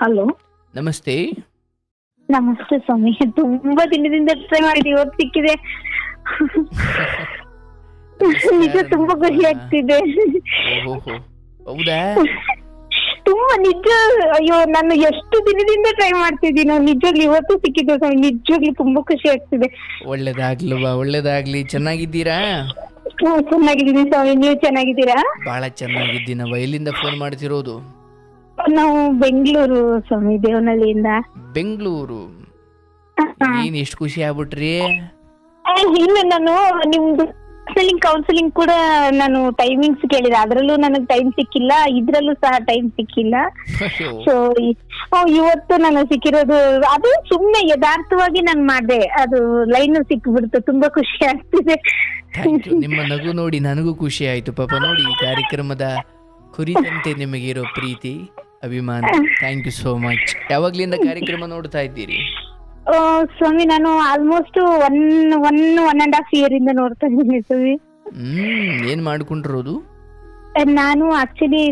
Hello. ನಮಸ್ತೆ. ನಮಸ್ತೆ ಸ್ವಾಮಿ. ತುಂಬಾ ದಿನದಿಂದ ಟ್ರೈ ಮಾಡಿದ್ವಿ, ಇವತ್ತು ಸಿಕ್ಕಿದೆ. ನಿಜ ತುಂಬಾ ಖುಷಿ ಆಗ್ತಿದೆ. ಓಹೋ, ಹೌದಾ? ತುಂಬಾ ನಿಜ. ಅಯ್ಯೋ, ನಾನು ಎಷ್ಟು ದಿನದಿಂದ ಟ್ರೈ ಮಾಡ್ತಿದ್ದೀನೋ, ನಿಜವಾಗ್ಲಿ ಇವತ್ತು ಸಿಕ್ಕಿದೆ ಸ್ವಾಮಿ. ನಿಜವಾಗ್ಲಿ ತುಂಬಾ ಖುಷಿ ಆಗ್ತಿದೆ. ಒಳ್ಳೇದಾಗ್ಲವಾ, ಒಳ್ಳೇದಾಗ್ಲಿ. ಚೆನ್ನಾಗಿದ್ದೀರಾ? ಚೆನ್ನಾಗಿದ್ದೀನಿ ಸ್ವಾಮಿ, ನೀವು ಚೆನ್ನಾಗಿದ್ದೀರಾ? ಬಹಳ ಚೆನ್ನಾಗಿದ್ದೀನವ. ಎಲ್ಲಿಂದ ಫೋನ್ ಮಾಡ್ತಿರೋದು? ನಾವು ಬೆಂಗಳೂರು ಸ್ವಾಮಿ, ದೇವನಹಳ್ಳಿಯಿಂದ. ಬೆಂಗಳೂರು? ಏನ್ ಎಷ್ಟು ಖುಷಿ ಆಗ್ಬಿಟ್ರಿ? ಇಲ್ಲ, ನಾನು ನಿಮ್ದು ಕೌನ್ಸಿಲಿಂಗ್ ಕೂಡ ನಾನು ಟೈಮಿಂಗ್ಸ್ ಕೇಳಿದೆ, ಅದ್ರಲ್ಲೂ ನನಗೆ ಟೈಮ್ ಸಿಕ್ಕಿಲ್ಲ, ಇದ್ರಲ್ಲೂ ಸಹ ಟೈಮ್ ಸಿಕ್ಕಿಲ್ಲ. ಸೊ ಇವತ್ತು ನಾನು ಸಿಕ್ಕಿರೋದು, ಅದು ಸುಮ್ನೆ ಯಥಾರ್ಥವಾಗಿ ನಾನು ಮಾಡಿದೆ, ಅದು ಲೈನ್ ಸಿಕ್ಬಿಡ್ತು. ತುಂಬಾ ಖುಷಿ ಆಗ್ತಿದೆ. ನಿಮ್ಮ ನಗು ನೋಡಿ ನನಗೂ ಖುಷಿ ಆಯ್ತು ಪಾಪ. ನೋಡಿ, ಈ ಕಾರ್ಯಕ್ರಮದ ಕುರಿತಂತೆ ನಿಮಗಿರೋ ಪ್ರೀತಿ, ಅಭಿಮಾನ. Thank you so much. ಯಾವಾಗ್ಲಿಂದ ಕಾರ್ಯಕ್ರಮ ನೋಡ್ತಾ ಇದ್ದೀರಿ? ಸ್ವಾಮಿ, ನಾನು almost one and half year ಇಂದ ನೋಡ್ತಾ ಇದ್ದೀನಿ ಸ್ವಾಮಿ. ಏನ್ ಮಾಡ್ಕೊಂಡಿರೋದು? ನಾನು ಆಕ್ಚುಲಿ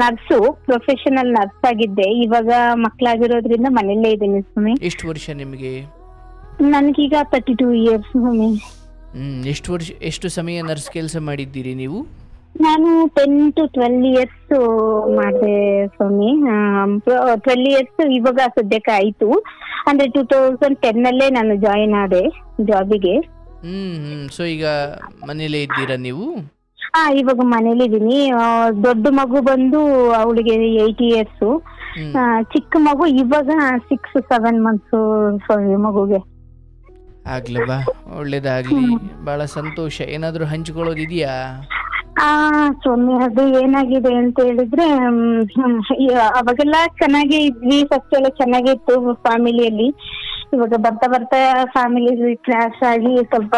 ನರ್ಸು, ಪ್ರೊಫೆಷನಲ್ ನರ್ಸ್ ಆಗಿದ್ದೆ. ಇವಾಗ ಮಕ್ಕಳಾಗಿರೋದ್ರಿಂದ ಮನೆಯಲ್ಲೇ ಇದ್ದೀನಿ ಸ್ವಾಮಿ. ಎಷ್ಟು ವರ್ಷ ನಿಮಗೆ? ನನಗೀಗ 32 ಇಯರ್ಸ್ ಸ್ವಾಮಿ. ಎಷ್ಟು ಸಮಯ ನರ್ಸ್ ಕೆಲಸ ಮಾಡಿದ್ದೀರಿ ನೀವು? ನಾನು 10 to 12 ಇಯರ್ಸ್ ಮಾಡಿದೆ ಸ್ವಾಮಿ. 12 ಇಯರ್ಸ್ ಇವಾಗ ಸದ್ಯಕ್ಕೆ ಆಯ್ತು. ಅಂದ್ರೆ 2010 ಅಲ್ಲೇ ನಾನು ಜಾಯಿನ್ ಆದೆ ಜಾಬಿಗೆ. ಸೊ ಈಗ ಮನೇಲೇ ಇದ್ದೀರಾ ನೀವು? ಇವಾಗ ಮನೇಲಿ ಇದೀನಿ. ದೊಡ್ಡ ಮಗು ಬಂದು ಅವಳಿಗೆ 8 ಇಯರ್ಸ್, ಚಿಕ್ಕ ಮಗು ಇವಾಗ 6-7 months ಸ್ವಾಮಿ ಮಗುಗೆ. ಆಗ್ಲವಾ, ಒಳ್ಳೇದಾಗ್ಲಿ. ಬಹಳ ಸಂತೋಷ. ಏನಾದ್ರು ಹಂಚಿಕೊಳ್ಳೋದಿದೆಯಾ? ಸ್ವಾಮಿ, ಅದು ಏನಾಗಿದೆ ಅಂತ ಹೇಳಿದ್ರೆ, ಅವಾಗೆಲ್ಲ ಚೆನ್ನಾಗೇ ಇದ್ವಿ, ಫಸ್ಟ್ ಎಲ್ಲ ಚೆನ್ನಾಗಿತ್ತು ಫ್ಯಾಮಿಲಿಯಲ್ಲಿ. ಇವಾಗ ಬರ್ತಾ ಬರ್ತಾ ಫ್ಯಾಮಿಲಿ ಕ್ಲಾಶ್ ಆಗಿ ಸ್ವಲ್ಪ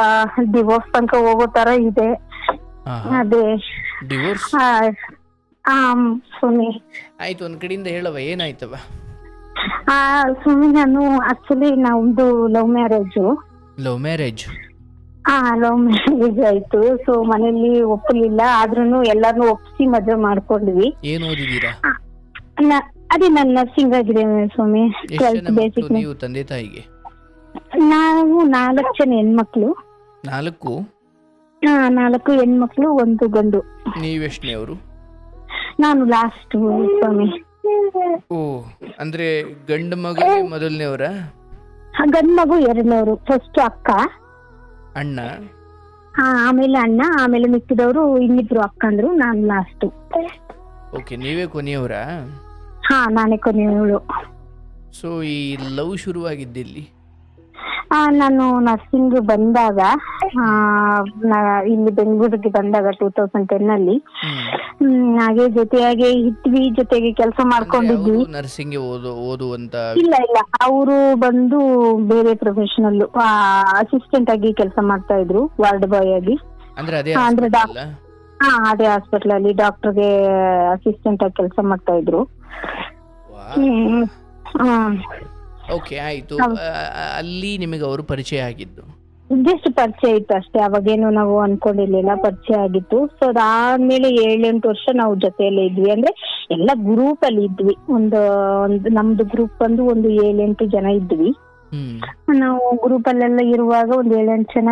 ಡಿವೋರ್ಸ್ ತನಕ ಹೋಗೋ ತರ ಇದೆ. ಅದೇ ಡಿವೋರ್ಸ್? ಸ್ವಾಮಿ ಆಯ್ತು, ಒಂದ್ ಕಡೆಯಿಂದ ಹೇಳವ, ಏನಾಯ್ತವ? ಸ್ವಾಮಿ, ನಾನು ಆಕ್ಚುಲಿ ನಮ್ದು love marriage. Love marriage? Love marriage ಆಯ್ತು. ಸೊ ಮನೇಲಿ ಒಪ್ಪಲಿಲ್ಲ, ಆದ್ರೂ ಎಲ್ಲಾರ್ನು ಒಪ್ಸಿ ಮದ್ವೆ ಮಾಡ್ಕೊಂಡ್ವಿ. ಏನ್ ಓದಿದೀರಾ? ಅದೇ ನಾನು ನರ್ಸಿಂಗ್ ಆಗಿದೆ ಸ್ವಾಮಿ. ಬೇಸಿಕ್. ನೀವು ತಂದೆ ತಾಯಿಗೆ? ನಾವು 4 ಜನ ಹೆಣ್ಮಕ್ಳು. 4? 4 ಹೆಣ್ಮಕ್ಳು, 1 ಗಂಡು. ನೀವೆಷ್ಟನೇವರು? ನಾನು ಲಾಸ್ಟ್ ಸ್ವಾಮಿ. ಓ, ಅಂದ್ರೆ ಗಂಡು ಮಗನೇ ಮೊದಲನೇವರ? ಗಂಡು ಮಗು 2ನೇವರು. ಫಸ್ಟ್ ಅಕ್ಕ, ಅಣ್ಣ, ಆಮೇಲೆ ಅಣ್ಣ, ಆಮೇಲೆ ಮಿಕ್ಕಿದವರು ಇನ್ನಿಬ್ರು ಅಕ್ಕಂದ್ರು, ನಾನು ಲಾಸ್ಟ್. ಓಕೆ, ನೀವೇ ಕೊನೆಯವರಾ? ನಾನೇ ಕೊನೆಯವಳು. ಸೊ ಈ ಲವ್ ಶುರುವಾಗಿದ್ದಲ್ಲಿ? ನಾನು ನರ್ಸಿಂಗ್ ಬಂದಾಗ, ಇಲ್ಲಿ ಬೆಂಗಳೂರಿಗೆ ಬಂದಾಗ 2010 ಅಲ್ಲಿ, ಹಾಗೆ ಜೊತೆಯಾಗಿ ಇದ್ವಿ, ಜೊತೆಗೆ ಕೆಲಸ ಮಾಡ್ಕೊಂಡಿದ್ವಿ. ನರ್ಸಿಂಗ್ ಓದುವಂತ? ಇಲ್ಲ, ಅವರು ಬಂದು ಬೇರೆ ಪ್ರೊಫೆಷನಲ್, ಅಸಿಸ್ಟೆಂಟ್ ಆಗಿ ಕೆಲಸ ಮಾಡ್ತಾ ಇದ್ರು, ವಾರ್ಡ್ ಬಾಯ್ ಆಗಿ. ಅಂದ್ರೆ ಅದೇ ಹಾಸ್ಪಿಟಲ್ ಅಲ್ಲಿ ಡಾಕ್ಟರ್ಗೆ ಅಸಿಸ್ಟೆಂಟ್ ಆಗಿ ಕೆಲಸ ಮಾಡ್ತಾ ಇದ್ರು. ಓಕೆ, ಆಯ್ತು. ಅಲ್ಲಿ ನಿಮಗೆ ಅವರು ಪರಿಚಯ ಆಗಿದ್ದು? ಜಸ್ಟ್ ಪರಿಚಯ ಇತ್ತು ಅಷ್ಟೇ, ಅವಾಗೇನು ನಾವು ಅನ್ಕೊಂಡಿರ್ಲಿಲ್ಲ, ಪರಿಚಯ ಆಗಿತ್ತು. ಸೊ ಅದಾದ್ಮೇಲೆ 7-8 ವರ್ಷ ನಾವು ಜೊತೆಯಲ್ಲೇ ಇದ್ವಿ. ಅಂದ್ರೆ ಎಲ್ಲ ಗ್ರೂಪ್ ಅಲ್ಲಿ ಇದ್ವಿ. ಒಂದು ನಮ್ದು ಗ್ರೂಪ್ ಬಂದು ಒಂದು 7-8 ಜನ ಇದ್ವಿ. ನಾವು ಗ್ರೂಪ್ ಅಲ್ಲೆಲ್ಲ ಇರುವಾಗ ಒಂದು 7-8 ಜನ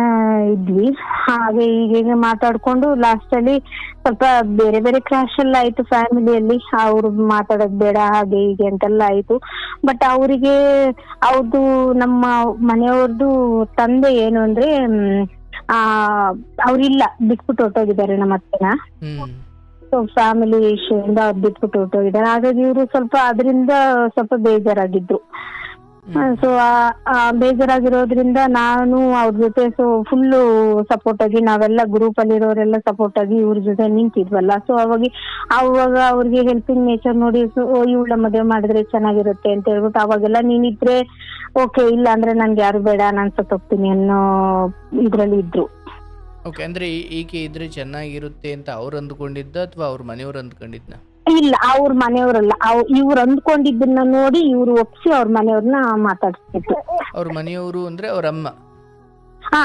ಇದ್ವಿ. ಹಾಗೆ ಹೀಗೆ ಮಾತಾಡ್ಕೊಂಡು ಲಾಸ್ಟ್ ಅಲ್ಲಿ ಸ್ವಲ್ಪ ಬೇರೆ ಬೇರೆ ಕ್ಲಾಶ್ ಎಲ್ಲ ಆಯ್ತು ಫ್ಯಾಮಿಲಿಯಲ್ಲಿ. ಅವ್ರು ಮಾತಾಡೋದ್ ಬೇಡ ಹಾಗೆ ಹೀಗೆ ಅಂತೆಲ್ಲ ಆಯ್ತು. ಬಟ್ ಅವರಿಗೆ ಅವ್ರದ್ದು, ನಮ್ಮ ಮನೆಯವ್ರದ್ದು ತಂದೆ ಏನು ಅಂದ್ರೆ, ಅವ್ರಿಲ್ಲ, ಬಿಟ್ಬಿಟ್ಟು ಹೊರಟೋಗಿದ್ದಾರೆ ನಮ್ಮ ಅತ್ತೆನ. ಸೊ ಫ್ಯಾಮಿಲಿ ಇಶ್ಯೂ ಇಂದ ಅವ್ರು ಬಿಟ್ಬಿಟ್ಟು ಹೊರಟೋಗಿದ್ದಾರೆ. ಹಾಗಾಗಿ ಇವರು ಸ್ವಲ್ಪ ಅದರಿಂದ ಸ್ವಲ್ಪ ಬೇಜಾರಾಗಿದ್ರು. ಸೊ ಬೇಜಾರಾಗಿರೋದ್ರಿಂದ ನಾನು ಅವ್ರ ಜೊತೆ ಫುಲ್ಲು ಸಪೋರ್ಟ್ ಆಗಿ, ನಾವೆಲ್ಲ ಗ್ರೂಪ್ ಅಲ್ಲಿರೋರೆಲ್ಲ ಸಪೋರ್ಟ್ ಆಗಿ ಇವ್ರ ಜೊತೆ ನಿಂತಿದ್ವಲ್ಲ. ಸೊ ಅವಾಗ ಅವ್ರಿಗೆ ಹೆಲ್ಪಿಂಗ್ ನೇಚರ್ ನೋಡಿ, ಇವಳ ಮದುವೆ ಮಾಡಿದ್ರೆ ಚೆನ್ನಾಗಿರುತ್ತೆ ಅಂತ ಹೇಳ್ಬಿಟ್ಟು ಅವಾಗೆಲ್ಲ ನೀನಿದ್ರೆ ಓಕೆ, ಇಲ್ಲ ಅಂದ್ರೆ ನನ್ಗೆ ಯಾರು ಬೇಡ, ನಾನ್ ಸತ್ತೋಗ್ತೀನಿ ಅನ್ನೋ ಇದ್ರಲ್ಲಿ ಇದ್ರು. ಓಕೆ, ಅಂದ್ರೆ ಈಕೆ ಇದ್ರೆ ಚೆನ್ನಾಗಿರುತ್ತೆ ಅಂತ ಅವ್ರು ಅಂದ್ಕೊಂಡಿದ್ದ ಅಥವಾ ಅವ್ರ ಮನೆಯವ್ರು ಅಂದ್ಕೊಂಡಿದ್ನ? ಇಲ್ಲ, ಅವ್ರ ಮನೆಯವ್ರಲ್ಲ, ಇವ್ರು ಅಂದ್ಕೊಂಡಿದ್ದನ್ನ ನೋಡಿ ಇವ್ರು ಒಪ್ಸಿ ಅವ್ರ ಮನೆಯವ್ರನ್ನ ಮಾತಾಡ್ತಿದ್ರು. ಅವ್ರ ಮನೆಯವರು ಅಂದ್ರೆ ಅವ್ರಮ್ಮ?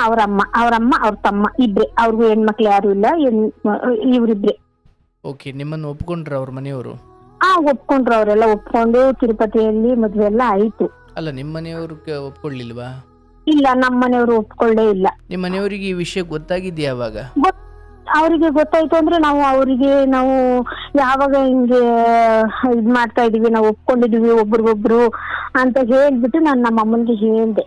ಅವ್ರಮ್ಮ, ಅವ್ರ ತಮ್ಮ ಇಬ್ರೆ. ಅವ್ರಿಗೂ ಹೆಣ್ಮಕ್ಳು ಯಾರು ಇಲ್ಲ, ಇವ್ರಿಬ್ರೆ. ಓಕೆ, ನಿಮ್ಮನ್ನು ಒಪ್ಕೊಂಡ್ರ ಅವ್ರ ಮನೆಯವರು? ಒಪ್ಕೊಂಡ್ರು, ಅವರೆಲ್ಲ ಒಪ್ಕೊಂಡು ತಿರುಪತಿಯಲ್ಲಿ ಮದ್ವೆ ಎಲ್ಲ ಆಯ್ತು. ಅಲ್ಲ, ನಿಮ್ಮ ಮನೆಯವರು ಒಪ್ಕೊಳ್ಳಿಲ್ವಾ? ಇಲ್ಲ, ನಮ್ಮ ಮನೆಯವರು ಒಪ್ಕೊಳ್ಳೇ ಇಲ್ಲ. ನಿಮ್ಮ ಮನೆಯವರಿಗೆ ಈ ವಿಷಯ ಗೊತ್ತಾಗಿದ್ಯಾ ಯಾವಾಗ? ಅವರಿಗೆ ಗೊತ್ತಾಯ್ತು ಅಂದ್ರೆ ನಾವು ಯಾವಾಗ ಹಿಂಗೆ ಇದ್ ಮಾಡ್ತಾ ಇದೀವಿ, ನಾವು ಒಪ್ಕೊಂಡಿದೀವಿ ಒಬ್ರಿಗೊಬ್ರು ಅಂತ ಹೇಳ್ಬಿಟ್ಟು ನಾನು ನಮ್ಮ ಅಮ್ಮನಿಗೆ ಹೇಳ್ದೆ.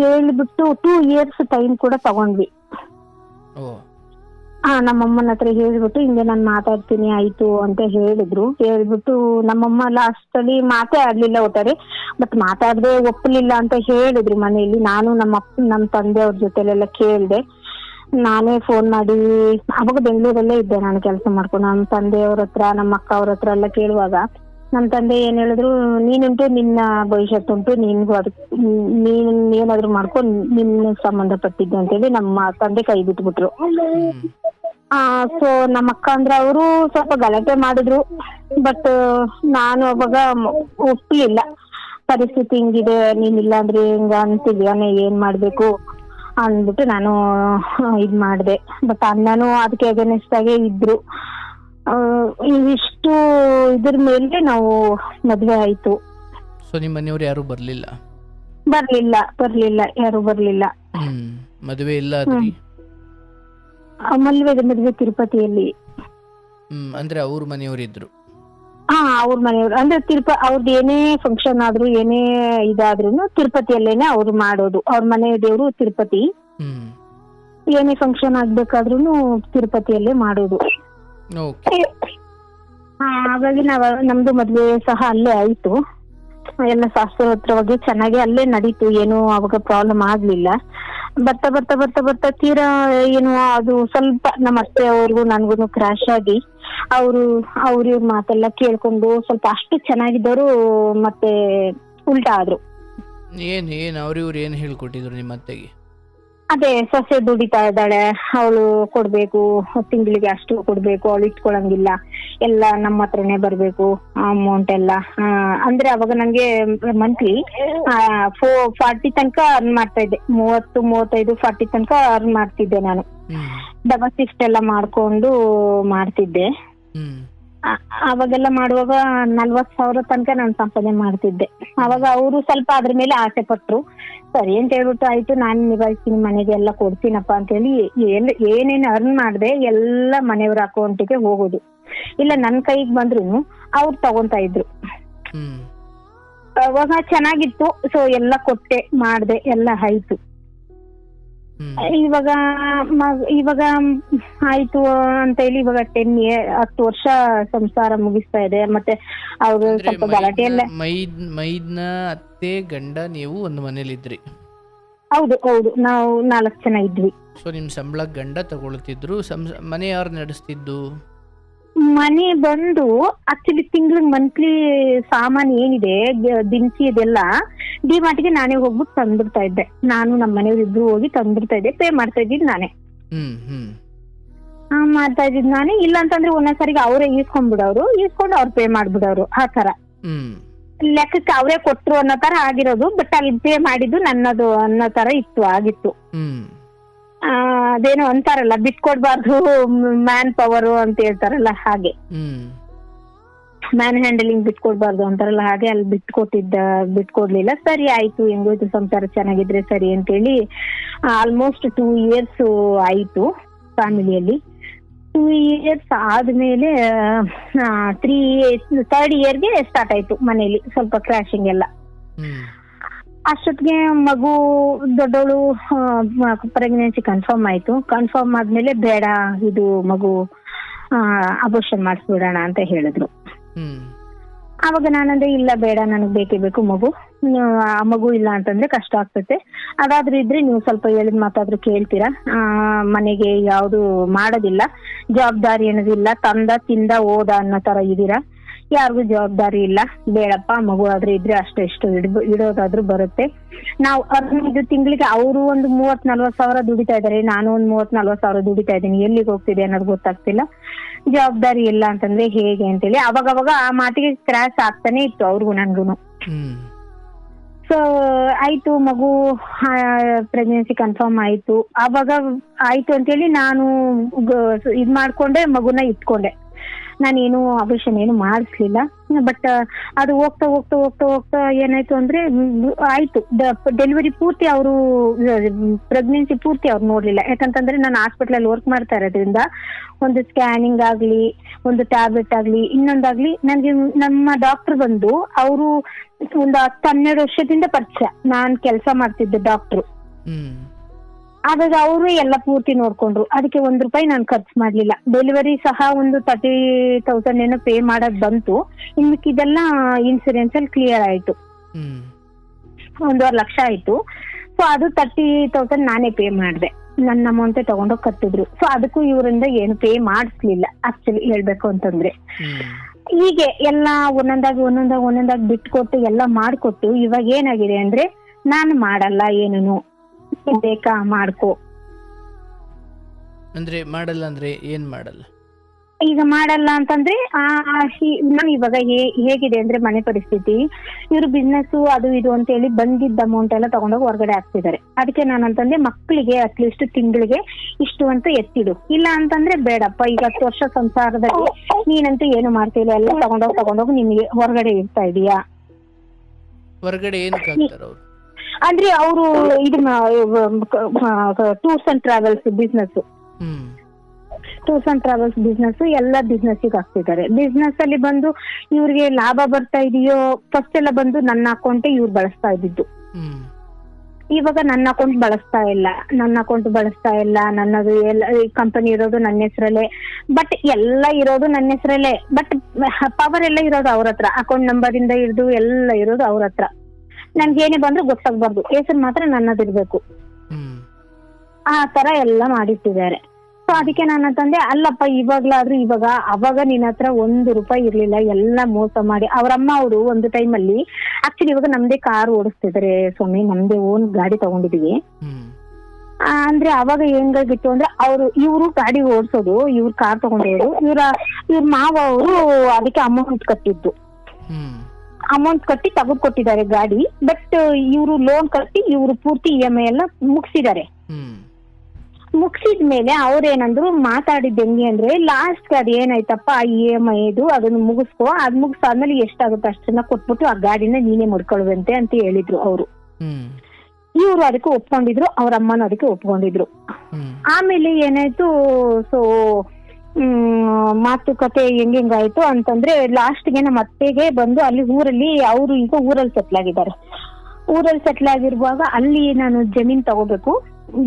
ಹೇಳ್ಬಿಟ್ಟು 2 years ಟೈಮ್ ಕೂಡ ತಗೊಂಡ್ವಿ. ನಮ್ಮಮ್ಮನ ಹತ್ರ ಹೇಳ್ಬಿಟ್ಟು ಹಿಂಗೆ ನಾನು ಮಾತಾಡ್ತೀನಿ ಆಯ್ತು ಅಂತ ಹೇಳಿದ್ರು. ಹೇಳ್ಬಿಟ್ಟು ನಮ್ಮಮ್ಮ ಲಾಸ್ಟ್ ಅಲ್ಲಿ ಮಾತೇ ಆಡ್ಲಿಲ್ಲ ಒಟ್ಟಾರೆ, ಬಟ್ ಮಾತಾಡದೆ ಒಪ್ಪಲಿಲ್ಲ ಅಂತ ಹೇಳಿದ್ರು ಮನೆಯಲ್ಲಿ. ನಾನು ನಮ್ಮ ತಂದೆ ಅವ್ರ ಜೊತೆಲೆಲ್ಲ ಕೇಳ್ದೆ. ನಾನೇ ಫೋನ್ ಮಾಡಿ, ಅವಾಗ ಬೆಂಗಳೂರಲ್ಲೇ ಇದ್ದೆ ನಾನು ಕೆಲಸ ಮಾಡ್ಕೊಂಡು. ನಮ್ಮ ತಂದೆಯವ್ರ ಹತ್ರ, ನಮ್ಮ ಅಕ್ಕ ಅವ್ರ ಹತ್ರ ಎಲ್ಲ ಕೇಳುವಾಗ ನಮ್ಮ ತಂದೆ ಏನ್ ಹೇಳಿದ್ರು, ನೀನುಂಟು ನಿನ್ನ ಭವಿಷ್ಯತ್ತುಂಟು, ನೀನ್ ಏನಾದ್ರು ಮಾಡ್ಕೊಂಡು ನಿನ್ನ ಸಂಬಂಧಪಟ್ಟಿದ್ದು ಅಂತೇಳಿ ನಮ್ಮ ತಂದೆ ಕೈ ಬಿಟ್ಬಿಟ್ರು. ಸೊ ನಮ್ಮ ಅಕ್ಕ ಅಂದ್ರೆ ಅವರು ಸ್ವಲ್ಪ ಗಲಾಟೆ ಮಾಡಿದ್ರು, ಬಟ್ ನಾನು ಅವಾಗ ಒಪ್ಲಿಲ್ಲ. ಪರಿಸ್ಥಿತಿ ಹಿಂಗಿದೆ, ನೀನಿಲ್ಲ ಅಂದ್ರೆ ಹಿಂಗ ಅಂತಿದ್ಯ, ಏನ್ ಮಾಡ್ಬೇಕು ಅಂದ್ಬಿಟ್ಟು ನಾನು ಇದ್ ಮಾಡ್ದೆ. ಬಟ್ ಅಣ್ಣನು ಅದಕ್ಕೆ ಅಗೇನೆಸ್ಟ್ ಆಗೇ ಇದ್ರು. ಇಷ್ಟು ಇದ್ರ ಮೇಲೆ ನಾವು ಮದ್ವೆ ಆಯ್ತು. ಸೊ ನಿಮ್ಮ ಮನೆಯವರು ಯಾರು ಬರ್ಲಿಲ್ಲ? ಬರ್ಲಿಲ್ಲ, ಯಾರು ಬರ್ಲಿಲ್ಲ. ಮದುವೆ ಇಲ್ಲ ಆದ್ರಿ? ಮದ್ವೆ ತಿರುಪತಿಯಲ್ಲಿ. ಅಂದ್ರೆ ಅವ್ರ ಮನೆಯವರು ಇದ್ರು? ಅವ್ರ ಮನೆಯವ್ರು ಅಂದ್ರೆ ಅವ್ರದ್ದು ಏನೇ ಫಂಕ್ಷನ್ ಆದ್ರೂ ಏನೇ ಇದಾದ್ರೂ ತಿರುಪತಿಯಲ್ಲೇನೆ ಅವ್ರು ಮಾಡೋದು. ಅವ್ರ ಮನೆ ದೇವ್ರು ತಿರುಪತಿ. ಏನೇ ಫಂಕ್ಷನ್ ಆಗ್ಬೇಕಾದ್ರೂ ತಿರುಪತಿಯಲ್ಲೇ ಮಾಡೋದು. ಹಾಗಾಗಿ ನಮ್ದು ಮದ್ವೆ ಸಹ ಅಲ್ಲೇ ಆಯ್ತು. ಎಲ್ಲ ಶಾಸ್ತ್ರೋತ್ರವಾಗಿ ಚೆನ್ನಾಗಿ ಅಲ್ಲೇ ನಡೀತು, ಏನು ಅವಾಗ ಪ್ರಾಬ್ಲಮ್ ಆಗ್ಲಿಲ್ಲ. ಬರ್ತಾ ಬರ್ತಾ ಬರ್ತಾ ಬರ್ತಾ ತೀರಾ ಏನು ಅದು ಸ್ವಲ್ಪ ನಮ್ಮ ಅತ್ತೆ ಅವ್ರಿಗೂ ನನ್ಗೂ ಕ್ರಾಶ್ ಆಗಿ ಅವ್ರ ಮಾತೆಲ್ಲ ಕೇಳ್ಕೊಂಡು ಸ್ವಲ್ಪ ಅಷ್ಟು ಚೆನ್ನಾಗಿದ್ದವರು ಮತ್ತೆ ಉಲ್ಟಾ ಆದ್ರು. ಏನ್ ಅವ್ರಿವ್ರು ಏನ್ ಹೇಳ್ಕೊಟ್ಟಿದ್ರು ನಿಮ್ಮ ಅತ್ತೆಗೆ? ಅದೇ ಸೊಸೆ ದುಡಿತಾ ಇದ್ದಾಳೆ, ಅವಳು ಕೊಡ್ಬೇಕು, ತಿಂಗಳಿಗೆ ಅಷ್ಟು ಕೊಡ್ಬೇಕು, ಅವಳು ಇಟ್ಕೊಳಂಗಿಲ್ಲ, ಎಲ್ಲ ನಮ್ಮ ಹತ್ರನೇ ಬರ್ಬೇಕು ಅಮೌಂಟ್ ಎಲ್ಲ. ಅಂದ್ರೆ ಅವಾಗ ನಂಗೆ ಮಂತ್ಲಿ 40 ತನಕ ಅರ್ನ್ ಮಾಡ್ತಾ ಇದ್ದೆ. 30, 35, 40 ತನಕ ಅರ್ನ್ ಮಾಡ್ತಿದ್ದೆ ನಾನು. ಡಬಲ್ ಶಿಫ್ಟ್ ಎಲ್ಲ ಮಾಡ್ಕೊಂಡು ಮಾಡ್ತಿದ್ದೆ. ಅವಾಗೆಲ್ಲ ಮಾಡುವಾಗ 40,000 ತನಕ ನಾನು ಸಂಪಾದನೆ ಮಾಡ್ತಿದ್ದೆ. ಅವಾಗ ಅವರು ಸ್ವಲ್ಪ ಅದ್ರ ಮೇಲೆ ಆಸೆ ಪಟ್ರು. ಸರಿ ಅಂತ ಹೇಳ್ಬಿಟ್ಟು ಆಯ್ತು, ನಾನು ನಿಭಾಯಿಸ್ತೀನಿ, ಮನೆಗೆ ಎಲ್ಲ ಕೊಡ್ತೀನಪ್ಪ ಅಂತ ಹೇಳಿ ಏನೇನು ಅರ್ನ್ ಮಾಡಿದೆ ಎಲ್ಲ ಮನೆಯವ್ರ ಅಕೌಂಟಿಗೆ ಹೋಗೋದು. ಇಲ್ಲ ನನ್ ಕೈಗೆ ಬಂದ್ರು ಅವ್ರು ತಗೊಂತಾ ಇದ್ರು. ಅವಾಗ ಚೆನ್ನಾಗಿತ್ತು. ಸೊ ಎಲ್ಲ ಕೊಟ್ಟೆ, ಮಾಡ್ದೆ, ಎಲ್ಲ ಆಯ್ತು. ಇವಾಗ ಆಯ್ತು ಅಂತ ಹೇಳಿ ಇವಾಗ 10 ವರ್ಷ ಸಂಸಾರ ಮುಗಿಸ್ತಾ ಇದೆ. ಮತ್ತೆ ಅವ್ರು ಸ್ವಲ್ಪ ಗಲಾಟೆ ಎಲ್ಲ. ಮೈದ್ನ ಅತ್ತೆ ಗಂಡ ನೀವು ಒಂದು ಮನೇಲಿ ಇದ್ರಿ? ಹೌದು, ನಾವು 4 ಜನ ಇದ್ವಿ. ಸೊ ನಿಮ್ ಸಂಬಳ ಗಂಡ ತಗೊಳ್ತಿದ್ರು, ಮನೆ ಯಾರು ನಡೆಸ್ತಿದ್ದು? ಮನೆ ಬಂದು ಆಕ್ಚುಲಿ ತಿಂಗ್ಳಿಗೆ ಮಂತ್ಲಿ ಸಾಮಾನು ಏನಿದೆ ದಿನಸಿ ಇದೆಲ್ಲ ಡಿಮಾರ್ಟ್ಗೆ ನಾನೇ ಹೋಗ್ಬಿಟ್ಟು ತಂದ್ಬಿಡ್ತಾ ಇದ್ದೆ. ನಾನು ನಮ್ಮ ಮನೆಯವ್ರು ಇಬ್ರು ಹೋಗಿ ತಂದ್ಬಿಡ್ತಾ ಇದ್ದೆ. ಪೇ ಮಾಡ್ತಾ ಇದ್ದಿದ್ದು ನಾನೇ. ಮಾಡ್ತಾ ಇದ್ದಿದ್ದು ನಾನೇ. ಇಲ್ಲ ಅಂತಂದ್ರೆ ಒಂದೊಂದ್ಸರಿಗೆ ಅವರೇ ಇಸ್ಕೊಂಡ್ಬಿಡೋರು, ಇಸ್ಕೊಂಡು ಅವ್ರು ಪೇ ಮಾಡ್ಬಿಡೋರು. ಆ ತರ ಲೆಕ್ಕಕ್ಕೆ ಅವರೇ ಕೊಟ್ರು ಅನ್ನೋ ತರ ಆಗಿರೋದು. ಬಟ್ ಅಲ್ಲಿ ಪೇ ಮಾಡಿದ್ದು ನನ್ನದು ಅನ್ನೋ ತರ ಆಗಿತ್ತು. ಅದೇನೋ ಅಂತಾರಲ್ಲ, ಬಿಟ್ಕೊಡ್ಬಾರ್ದು ಮ್ಯಾನ್ ಪವರ್ ಅಂತ ಹೇಳ್ತಾರಲ್ಲ, ಹಾಗೆ ಮ್ಯಾನ್ ಹ್ಯಾಂಡಲಿಂಗ್ ಬಿಟ್ಕೊಡ್ಬಾರ್ದು ಅಂತಾರಲ್ಲ, ಹಾಗೆ ಅಲ್ಲಿ ಬಿಟ್ಕೊಡ್ಲಿಲ್ಲ. ಸರಿ ಆಯ್ತು, ಹೆಂಗೋಯ್ತು ಸಂಸಾರ ಚೆನ್ನಾಗಿದ್ರೆ ಸರಿ ಅಂತೇಳಿ ಆಲ್ಮೋಸ್ಟ್ 2 years ಆಯ್ತು ಫ್ಯಾಮಿಲಿಯಲ್ಲಿ. 2 years ಆದ್ಮೇಲೆ 3rd yearಗೆ ಸ್ಟಾರ್ಟ್ ಆಯ್ತು ಮನೇಲಿ ಸ್ವಲ್ಪ ಕ್ರಾಶಿಂಗ್ ಎಲ್ಲ. ಅಷ್ಟೊತ್ತಿಗೆ ಮಗು ದೊಡ್ಡವಳು ಪ್ರೆಗ್ನೆನ್ಸಿ ಕನ್ಫರ್ಮ್ ಆಯ್ತು. ಕನ್ಫರ್ಮ್ ಆದ್ಮೇಲೆ ಬೇಡ, ಇದು ಮಗು ಅಬೋರ್ಷನ್ ಮಾಡಿಸ್ಬಿಡೋಣ ಅಂತ ಹೇಳಿದ್ರು. ಅವಾಗ ನಾನಂದ್ರೆ ಇಲ್ಲ ಬೇಡ, ನನಗ್ ಬೇಕೇ ಬೇಕು ಮಗು. ಆ ಮಗು ಇಲ್ಲ ಅಂತಂದ್ರೆ ಕಷ್ಟ ಆಗ್ತತೆ. ಅದಾದ್ರೂ ಇದ್ರೆ ನೀವು ಸ್ವಲ್ಪ ಹೇಳಿದ ಮಾತಾದ್ರೂ ಕೇಳ್ತೀರಾ, ಮನೆಗೆ ಯಾವ್ದು ಮಾಡೋದಿಲ್ಲ, ಜವಾಬ್ದಾರಿ ಅನ್ನೋದಿಲ್ಲ, ತಿಂದ ಓದ ಅನ್ನೋ ತರ ಇದೀರಾ, ಯಾರಿಗೂ ಜವಾಬ್ದಾರಿ ಇಲ್ಲ, ಬೇಡಪ್ಪ ಮಗು ಆದ್ರೆ ಇದ್ರೆ ಅಷ್ಟು ಎಷ್ಟು ಇಡೋದಾದ್ರೂ ಬರುತ್ತೆ. ನಾವು ಇದು ತಿಂಗಳಿಗೆ ಅವರು ಒಂದು 30-40 ಸಾವಿರ ದುಡಿತಾ ಇದಾರೆ, ನಾನು ಒಂದು 30-40 ಸಾವಿರ ದುಡಿತಾ ಇದ್ದೀನಿ, ಎಲ್ಲಿಗೆ ಹೋಗ್ತಿದೆ ಅನ್ನೋದು ಗೊತ್ತಾಗ್ತಿಲ್ಲ, ಜವಾಬ್ದಾರಿ ಇಲ್ಲ ಅಂತಂದ್ರೆ ಹೇಗೆ ಅಂತೇಳಿ ಅವಾಗವಾಗ ಆ ಮಾತಿಗೆ ಕ್ರಾಶ್ ಆಗ್ತಾನೆ ಇತ್ತು ಅವ್ರಿಗೂ ನನ್ಗೂನು. ಸೊ ಆಯ್ತು, ಮಗು ಪ್ರೆಗ್ನೆನ್ಸಿ ಕನ್ಫರ್ಮ್ ಆಯ್ತು. ಅವಾಗ ಆಯ್ತು ಅಂತೇಳಿ ನಾನು ಇದ್ ಮಾಡ್ಕೊಂಡೆ, ಮಗುನ ಇಟ್ಕೊಂಡೆ. ನಾನೇನು ಆಪರೇಷನ್ ಏನು ಮಾಡಿಸ್ಲಿಲ್ಲ. ಬಟ್ ಅದು ಹೋಗ್ತಾ ಹೋಗ್ತಾ ಹೋಗ್ತಾ ಹೋಗ್ತಾ ಏನಾಯ್ತು ಅಂದ್ರೆ ಆಯ್ತು, ಡೆಲಿವರಿ ಪೂರ್ತಿ ಅವರು ಪ್ರೆಗ್ನೆನ್ಸಿ ಪೂರ್ತಿ ಅವ್ರು ನೋಡ್ಲಿಲ್ಲ. ಯಾಕಂತಂದ್ರೆ ನಾನು ಹಾಸ್ಪಿಟಲ್ ವರ್ಕ್ ಮಾಡ್ತಾ ಇರೋದ್ರಿಂದ ಒಂದು ಸ್ಕ್ಯಾನಿಂಗ್ ಆಗ್ಲಿ, ಒಂದು ಟ್ಯಾಬ್ಲೆಟ್ ಆಗ್ಲಿ, ಇನ್ನೊಂದಾಗ್ಲಿ ನನ್ಗೆ ನಮ್ಮ ಡಾಕ್ಟರ್ ಬಂದು ಅವರು ಒಂದು 10-12 ವರ್ಷದಿಂದ ಪರಿಚಯ. ನಾನ್ ಕೆಲಸ ಮಾಡ್ತಿದ್ದೆ ಡಾಕ್ಟ್ರು. ಆವಾಗ ಅವರು ಎಲ್ಲ ಪೂರ್ತಿ ನೋಡ್ಕೊಂಡ್ರು. ಅದಕ್ಕೆ ₹1 ನಾನು ಖರ್ಚು ಮಾಡ್ಲಿಲ್ಲ. ಡೆಲಿವರಿ ಸಹ ಒಂದು 30,000 ಏನೋ ಪೇ ಮಾಡೋದ್ ಬಂತು. ಇದೆಲ್ಲ ಇನ್ಸೂರೆನ್ಸ್ ಅಲ್ಲಿ ಕ್ಲಿಯರ್ ಆಯ್ತು. 1.5 ಲಕ್ಷ ಆಯ್ತು. ಸೊ ಅದು 30,000 ನಾನೇ ಪೇ ಮಾಡಿದೆ. ನನ್ನ ಅಮೌಂಟೇ ತಗೊಂಡೋಗಿ ಕಟ್ಟಿದ್ರು. ಸೊ ಅದಕ್ಕೂ ಇವರಿಂದ ಏನು ಪೇ ಮಾಡಿಸ್ಲಿಲ್ಲ ಆಕ್ಚುಲಿ ಹೇಳ್ಬೇಕು ಅಂತಂದ್ರೆ. ಹೀಗೆ ಎಲ್ಲ ಒಂದೊಂದಾಗಿ ಬಿಟ್ಕೊಟ್ಟು ಎಲ್ಲ ಮಾಡ್ಕೊಟ್ಟು ಇವಾಗ ಏನಾಗಿದೆ ಅಂದ್ರೆ ನಾನು ಮಾಡಲ್ಲ, ಏನೂ ಬೇಕಾ ಮಾಡ್ಕೋ ಅಂದ್ರೆ ಮಾಡಲ್ಲ ಅಂದ್ರೆ ಏನ್ ಮಾಡಲ್ಲ? ಈಗ ಮಾಡಲ್ಲ ಅಂತಂದ್ರೆ ನಾನು ಇವಾಗ ಹೇಗಿದೆ ಅಂದ್ರೆ ಮನೆ ಪರಿಸ್ಥಿತಿ, ಇವ್ರು ಬಿಸ್ನೆಸ್ ಅದು ಇದು ಅಂತ ಹೇಳಿ ಬಂದಿದ್ದ ಅಮೌಂಟ್ ಎಲ್ಲ ತಗೊಂಡೋಗಿ ಹೊರಗಡೆ ಹಾಕ್ತಿದ್ದಾರೆ. ಅದಕ್ಕೆ ನಾನು ಅಂತಂದ್ರೆ ಮಕ್ಕಳಿಗೆ ಅಟ್ಲೀಸ್ಟ್ ತಿಂಗಳಿಗೆ ಇಷ್ಟು ಅಂತ ಎತ್ತಿಡು, ಇಲ್ಲ ಅಂತಂದ್ರೆ ಬೇಡಪ್ಪ, ಈಗ 10 ವರ್ಷ ಸಂಸಾರದಲ್ಲಿ ನೀನಂತೂ ಏನು ಮಾಡ್ತಿಲ್ಲ, ಎಲ್ಲ ತಗೊಂಡೋಗಿ ನಿಮಗೆ ಹೊರಗಡೆ ಇರ್ತಾ ಇದೀಯಾ. ಹೊರಗಡೆ ಏನಕ್ಕೆ ಹಾಕ್ತಾರ ಅವ್ರು? ಅಂದ್ರೆ ಅವರು ಇದು ಟೂರ್ಸ್ ಅಂಡ್ ಟ್ರಾವೆಲ್ಸ್ ಬಿಸ್ನೆಸ್, ಎಲ್ಲ ಬಿಸ್ನೆಸ್ ಹಾಕ್ತಿದ್ದಾರೆ. ಬಿಸ್ನೆಸ್ ಅಲ್ಲಿ ಬಂದು ಇವ್ರಿಗೆ ಲಾಭ ಬರ್ತಾ ಇದೆಯೋ, ಫಸ್ಟ್ ಎಲ್ಲ ಬಂದು ನನ್ನ ಅಕೌಂಟೇ ಇವ್ರು ಬಳಸ್ತಾ ಇದ್ದಿದ್ದು. ಇವಾಗ ನನ್ನ ಅಕೌಂಟ್ ಬಳಸ್ತಾ ಇಲ್ಲ. ನನ್ನದು ಎಲ್ಲ ಕಂಪನಿ ಇರೋದು ನನ್ನ ಹೆಸರಲ್ಲೇ, ಬಟ್ ಎಲ್ಲ ಇರೋದು ನನ್ನ ಹೆಸರಲ್ಲೇ, ಬಟ್ ಪವರ್ ಎಲ್ಲ ಇರೋದು ಅವ್ರ ಹತ್ರ. ಅಕೌಂಟ್ ನಂಬರ್ ಇಂದ ಹಿಡಿದು ಎಲ್ಲ ಇರೋದು ಅವ್ರ ಹತ್ರ. ನನ್ಗೇನೇ ಬಂದ್ರು ಗೊತ್ತಾಗ್ಬಾರ್ದು, ಹೆಸರು ಮಾತ್ರ ನನ್ನದಿರ್ಬೇಕು. ಆ ತರ ಎಲ್ಲ ಮಾಡಿಟ್ಟಿದ್ದಾರೆ. ಸೊ ಅದಕ್ಕೆ ನಾನು ಅಂತಂದೆ, ಅಲ್ಲಪ್ಪ ಇವಾಗ ಅವಾಗ ನಿನ್ನ ಹತ್ರ ₹1 ಇರ್ಲಿಲ್ಲ, ಎಲ್ಲ ಮೋಸ ಮಾಡಿ. ಅವರಮ್ಮ ಅವರು ಒಂದು ಟೈಮಲ್ಲಿ ಆಕ್ಚುಲಿ ಇವಾಗ ನಮ್ದೇ ಕಾರ್ ಓಡಿಸ್ತಿದ್ದಾರೆ ಸ್ವಾಮಿ, ನಮ್ದೇ ಓನ್ ಗಾಡಿ ತಗೊಂಡಿದೀವಿ. ಅಂದ್ರೆ ಅವಾಗ ಹೆಂಗಾಗಿತ್ತು ಅಂದ್ರೆ ಇವ್ರು ಗಾಡಿ ಓಡಿಸೋದು, ಇವ್ರು ಕಾರ್ ತಗೊಂಡೋರು, ಇವ್ರ ಮಾವ ಅವರು ಅದಕ್ಕೆ ಅಮೌಂಟ್ ಕಟ್ಟಿ ತೆಗೆದುಕೊಟ್ಟಿದ್ದಾರೆ ಗಾಡಿ. ಬಟ್ ಇವರು ಲೋನ್ ಕಟ್ಟಿ ಇವರು ಪೂರ್ತಿ EMI ಎಲ್ಲ ಮುಗಿಸಿದ್ದಾರೆ. ಮುಗಿಸಿದ್ಮೇಲೆ ಅವ್ರೇನಂದ್ರು ಮಾತಾಡಿದ್ ಹೆಂಗೆ ಅಂದ್ರೆ, ಲಾಸ್ಟ್ ಅದ್ ಏನಾಯ್ತಪ್ಪ EMI ಅದನ್ನ ಮುಗಿಸ್ಕೊ, ಅದ್ ಮುಗಿಸಾದ್ಮೇಲೆ ಎಷ್ಟಾಗುತ್ತೆ ಅಷ್ಟನ್ನ ಕೊಟ್ಬಿಟ್ಟು ಆ ಗಾಡಿನ ನೀನೇ ಮಾಡ್ಕೊಳ್ವಂತೆ ಅಂತ ಹೇಳಿದ್ರು ಅವರು. ಇವ್ರು ಅದಕ್ಕೆ ಒಪ್ಕೊಂಡಿದ್ರು, ಅವ್ರ ಅಮ್ಮನೂ ಅದಕ್ಕೆ ಒಪ್ಕೊಂಡಿದ್ರು. ಆಮೇಲೆ ಏನಾಯ್ತು, ಸೊ ಮಾತುಕತೆ ಹೆಂಗಾಯ್ತು ಅಂತಂದ್ರೆ ಲಾಸ್ಟ್ಗೆ ನಮ್ಮ ಅತ್ತೆಗೆ ಬಂದು ಅಲ್ಲಿ ಊರಲ್ಲಿ, ಅವರು ಈಗ ಊರಲ್ಲಿ ಸೆಟ್ಲ್ ಆಗಿದ್ದಾರೆ. ಊರಲ್ಲಿ ಸೆಟ್ಲ್ ಆಗಿರುವಾಗ ಅಲ್ಲಿ ನಾನು ಜಮೀನ್ ತಗೋಬೇಕು,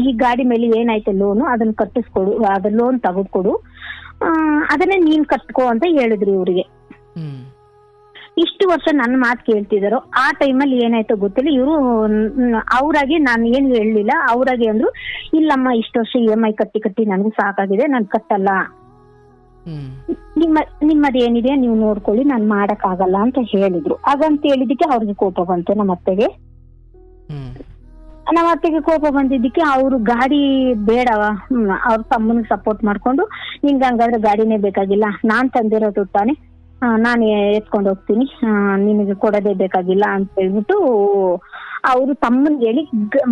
ಈ ಗಾಡಿ ಮೇಲೆ ಏನಾಯ್ತು ಲೋನು ಅದನ್ನ ಕಟ್ಟಿಸ್ಕೊಡು, ಅದ ಲೋನ್ ತೆಗೆದುಕೊಡು, ಅದನ್ನೇ ನೀನ್ ಕಟ್ಕೋ ಅಂತ ಹೇಳಿದ್ರು ಇವ್ರಿಗೆ. ಇಷ್ಟು ವರ್ಷ ನನ್ನ ಮಾತು ಕೇಳ್ತಿದಾರೋ, ಆ ಟೈಮಲ್ಲಿ ಏನಾಯ್ತೋ ಗೊತ್ತಿಲ್ಲ, ಇವರು ಅವ್ರಾಗೆ ನಾನು ಏನು ಹೇಳಲಿಲ್ಲ, ಅವ್ರಾಗೆ ಅಂದ್ರು ಇಲ್ಲಮ್ಮ ಇಷ್ಟು ವರ್ಷ EMI ಕಟ್ಟಿ ನನಗೂ ಸಾಕಾಗಿದೆ, ನಾನು ಕಟ್ಟಲ್ಲ, ನಿಮ್ಮದೇನಿದೆ ನೀವು ನೋಡ್ಕೊಳ್ಳಿ, ನಾನ್ ಮಾಡಕ್ ಆಗಲ್ಲ ಅಂತ ಹೇಳಿದ್ರು. ಹಾಗಂತ ಹೇಳಿದಕ್ಕೆ ಅವ್ರಿಗೆ ಕೋಪ ಬಂತು ನಮ್ಮ ಅತ್ತೆಗೆ. ಕೋಪ ಬಂದಿದ್ದಕ್ಕೆ ಅವರು ಗಾಡಿ ಬೇಡವ, ಅವ್ರ ತಮ್ಮನಿಗೆ ಸಪೋರ್ಟ್ ಮಾಡ್ಕೊಂಡು ನಿಂಗೆ ಹಂಗಾದ್ರೆ ಗಾಡಿನೇ ಬೇಕಾಗಿಲ್ಲ, ನಾನ್ ತಂದಿರೋದು ತಾನೆ, ನಾನು ಎತ್ಕೊಂಡು ಹೋಗ್ತೀನಿ, ನಿನಗೆ ಕೊಡೋದೇ ಬೇಕಾಗಿಲ್ಲ ಅಂತ ಹೇಳ್ಬಿಟ್ಟು ಅವರು ತಮ್ಮನ್ಗೆ ಹೇಳಿ,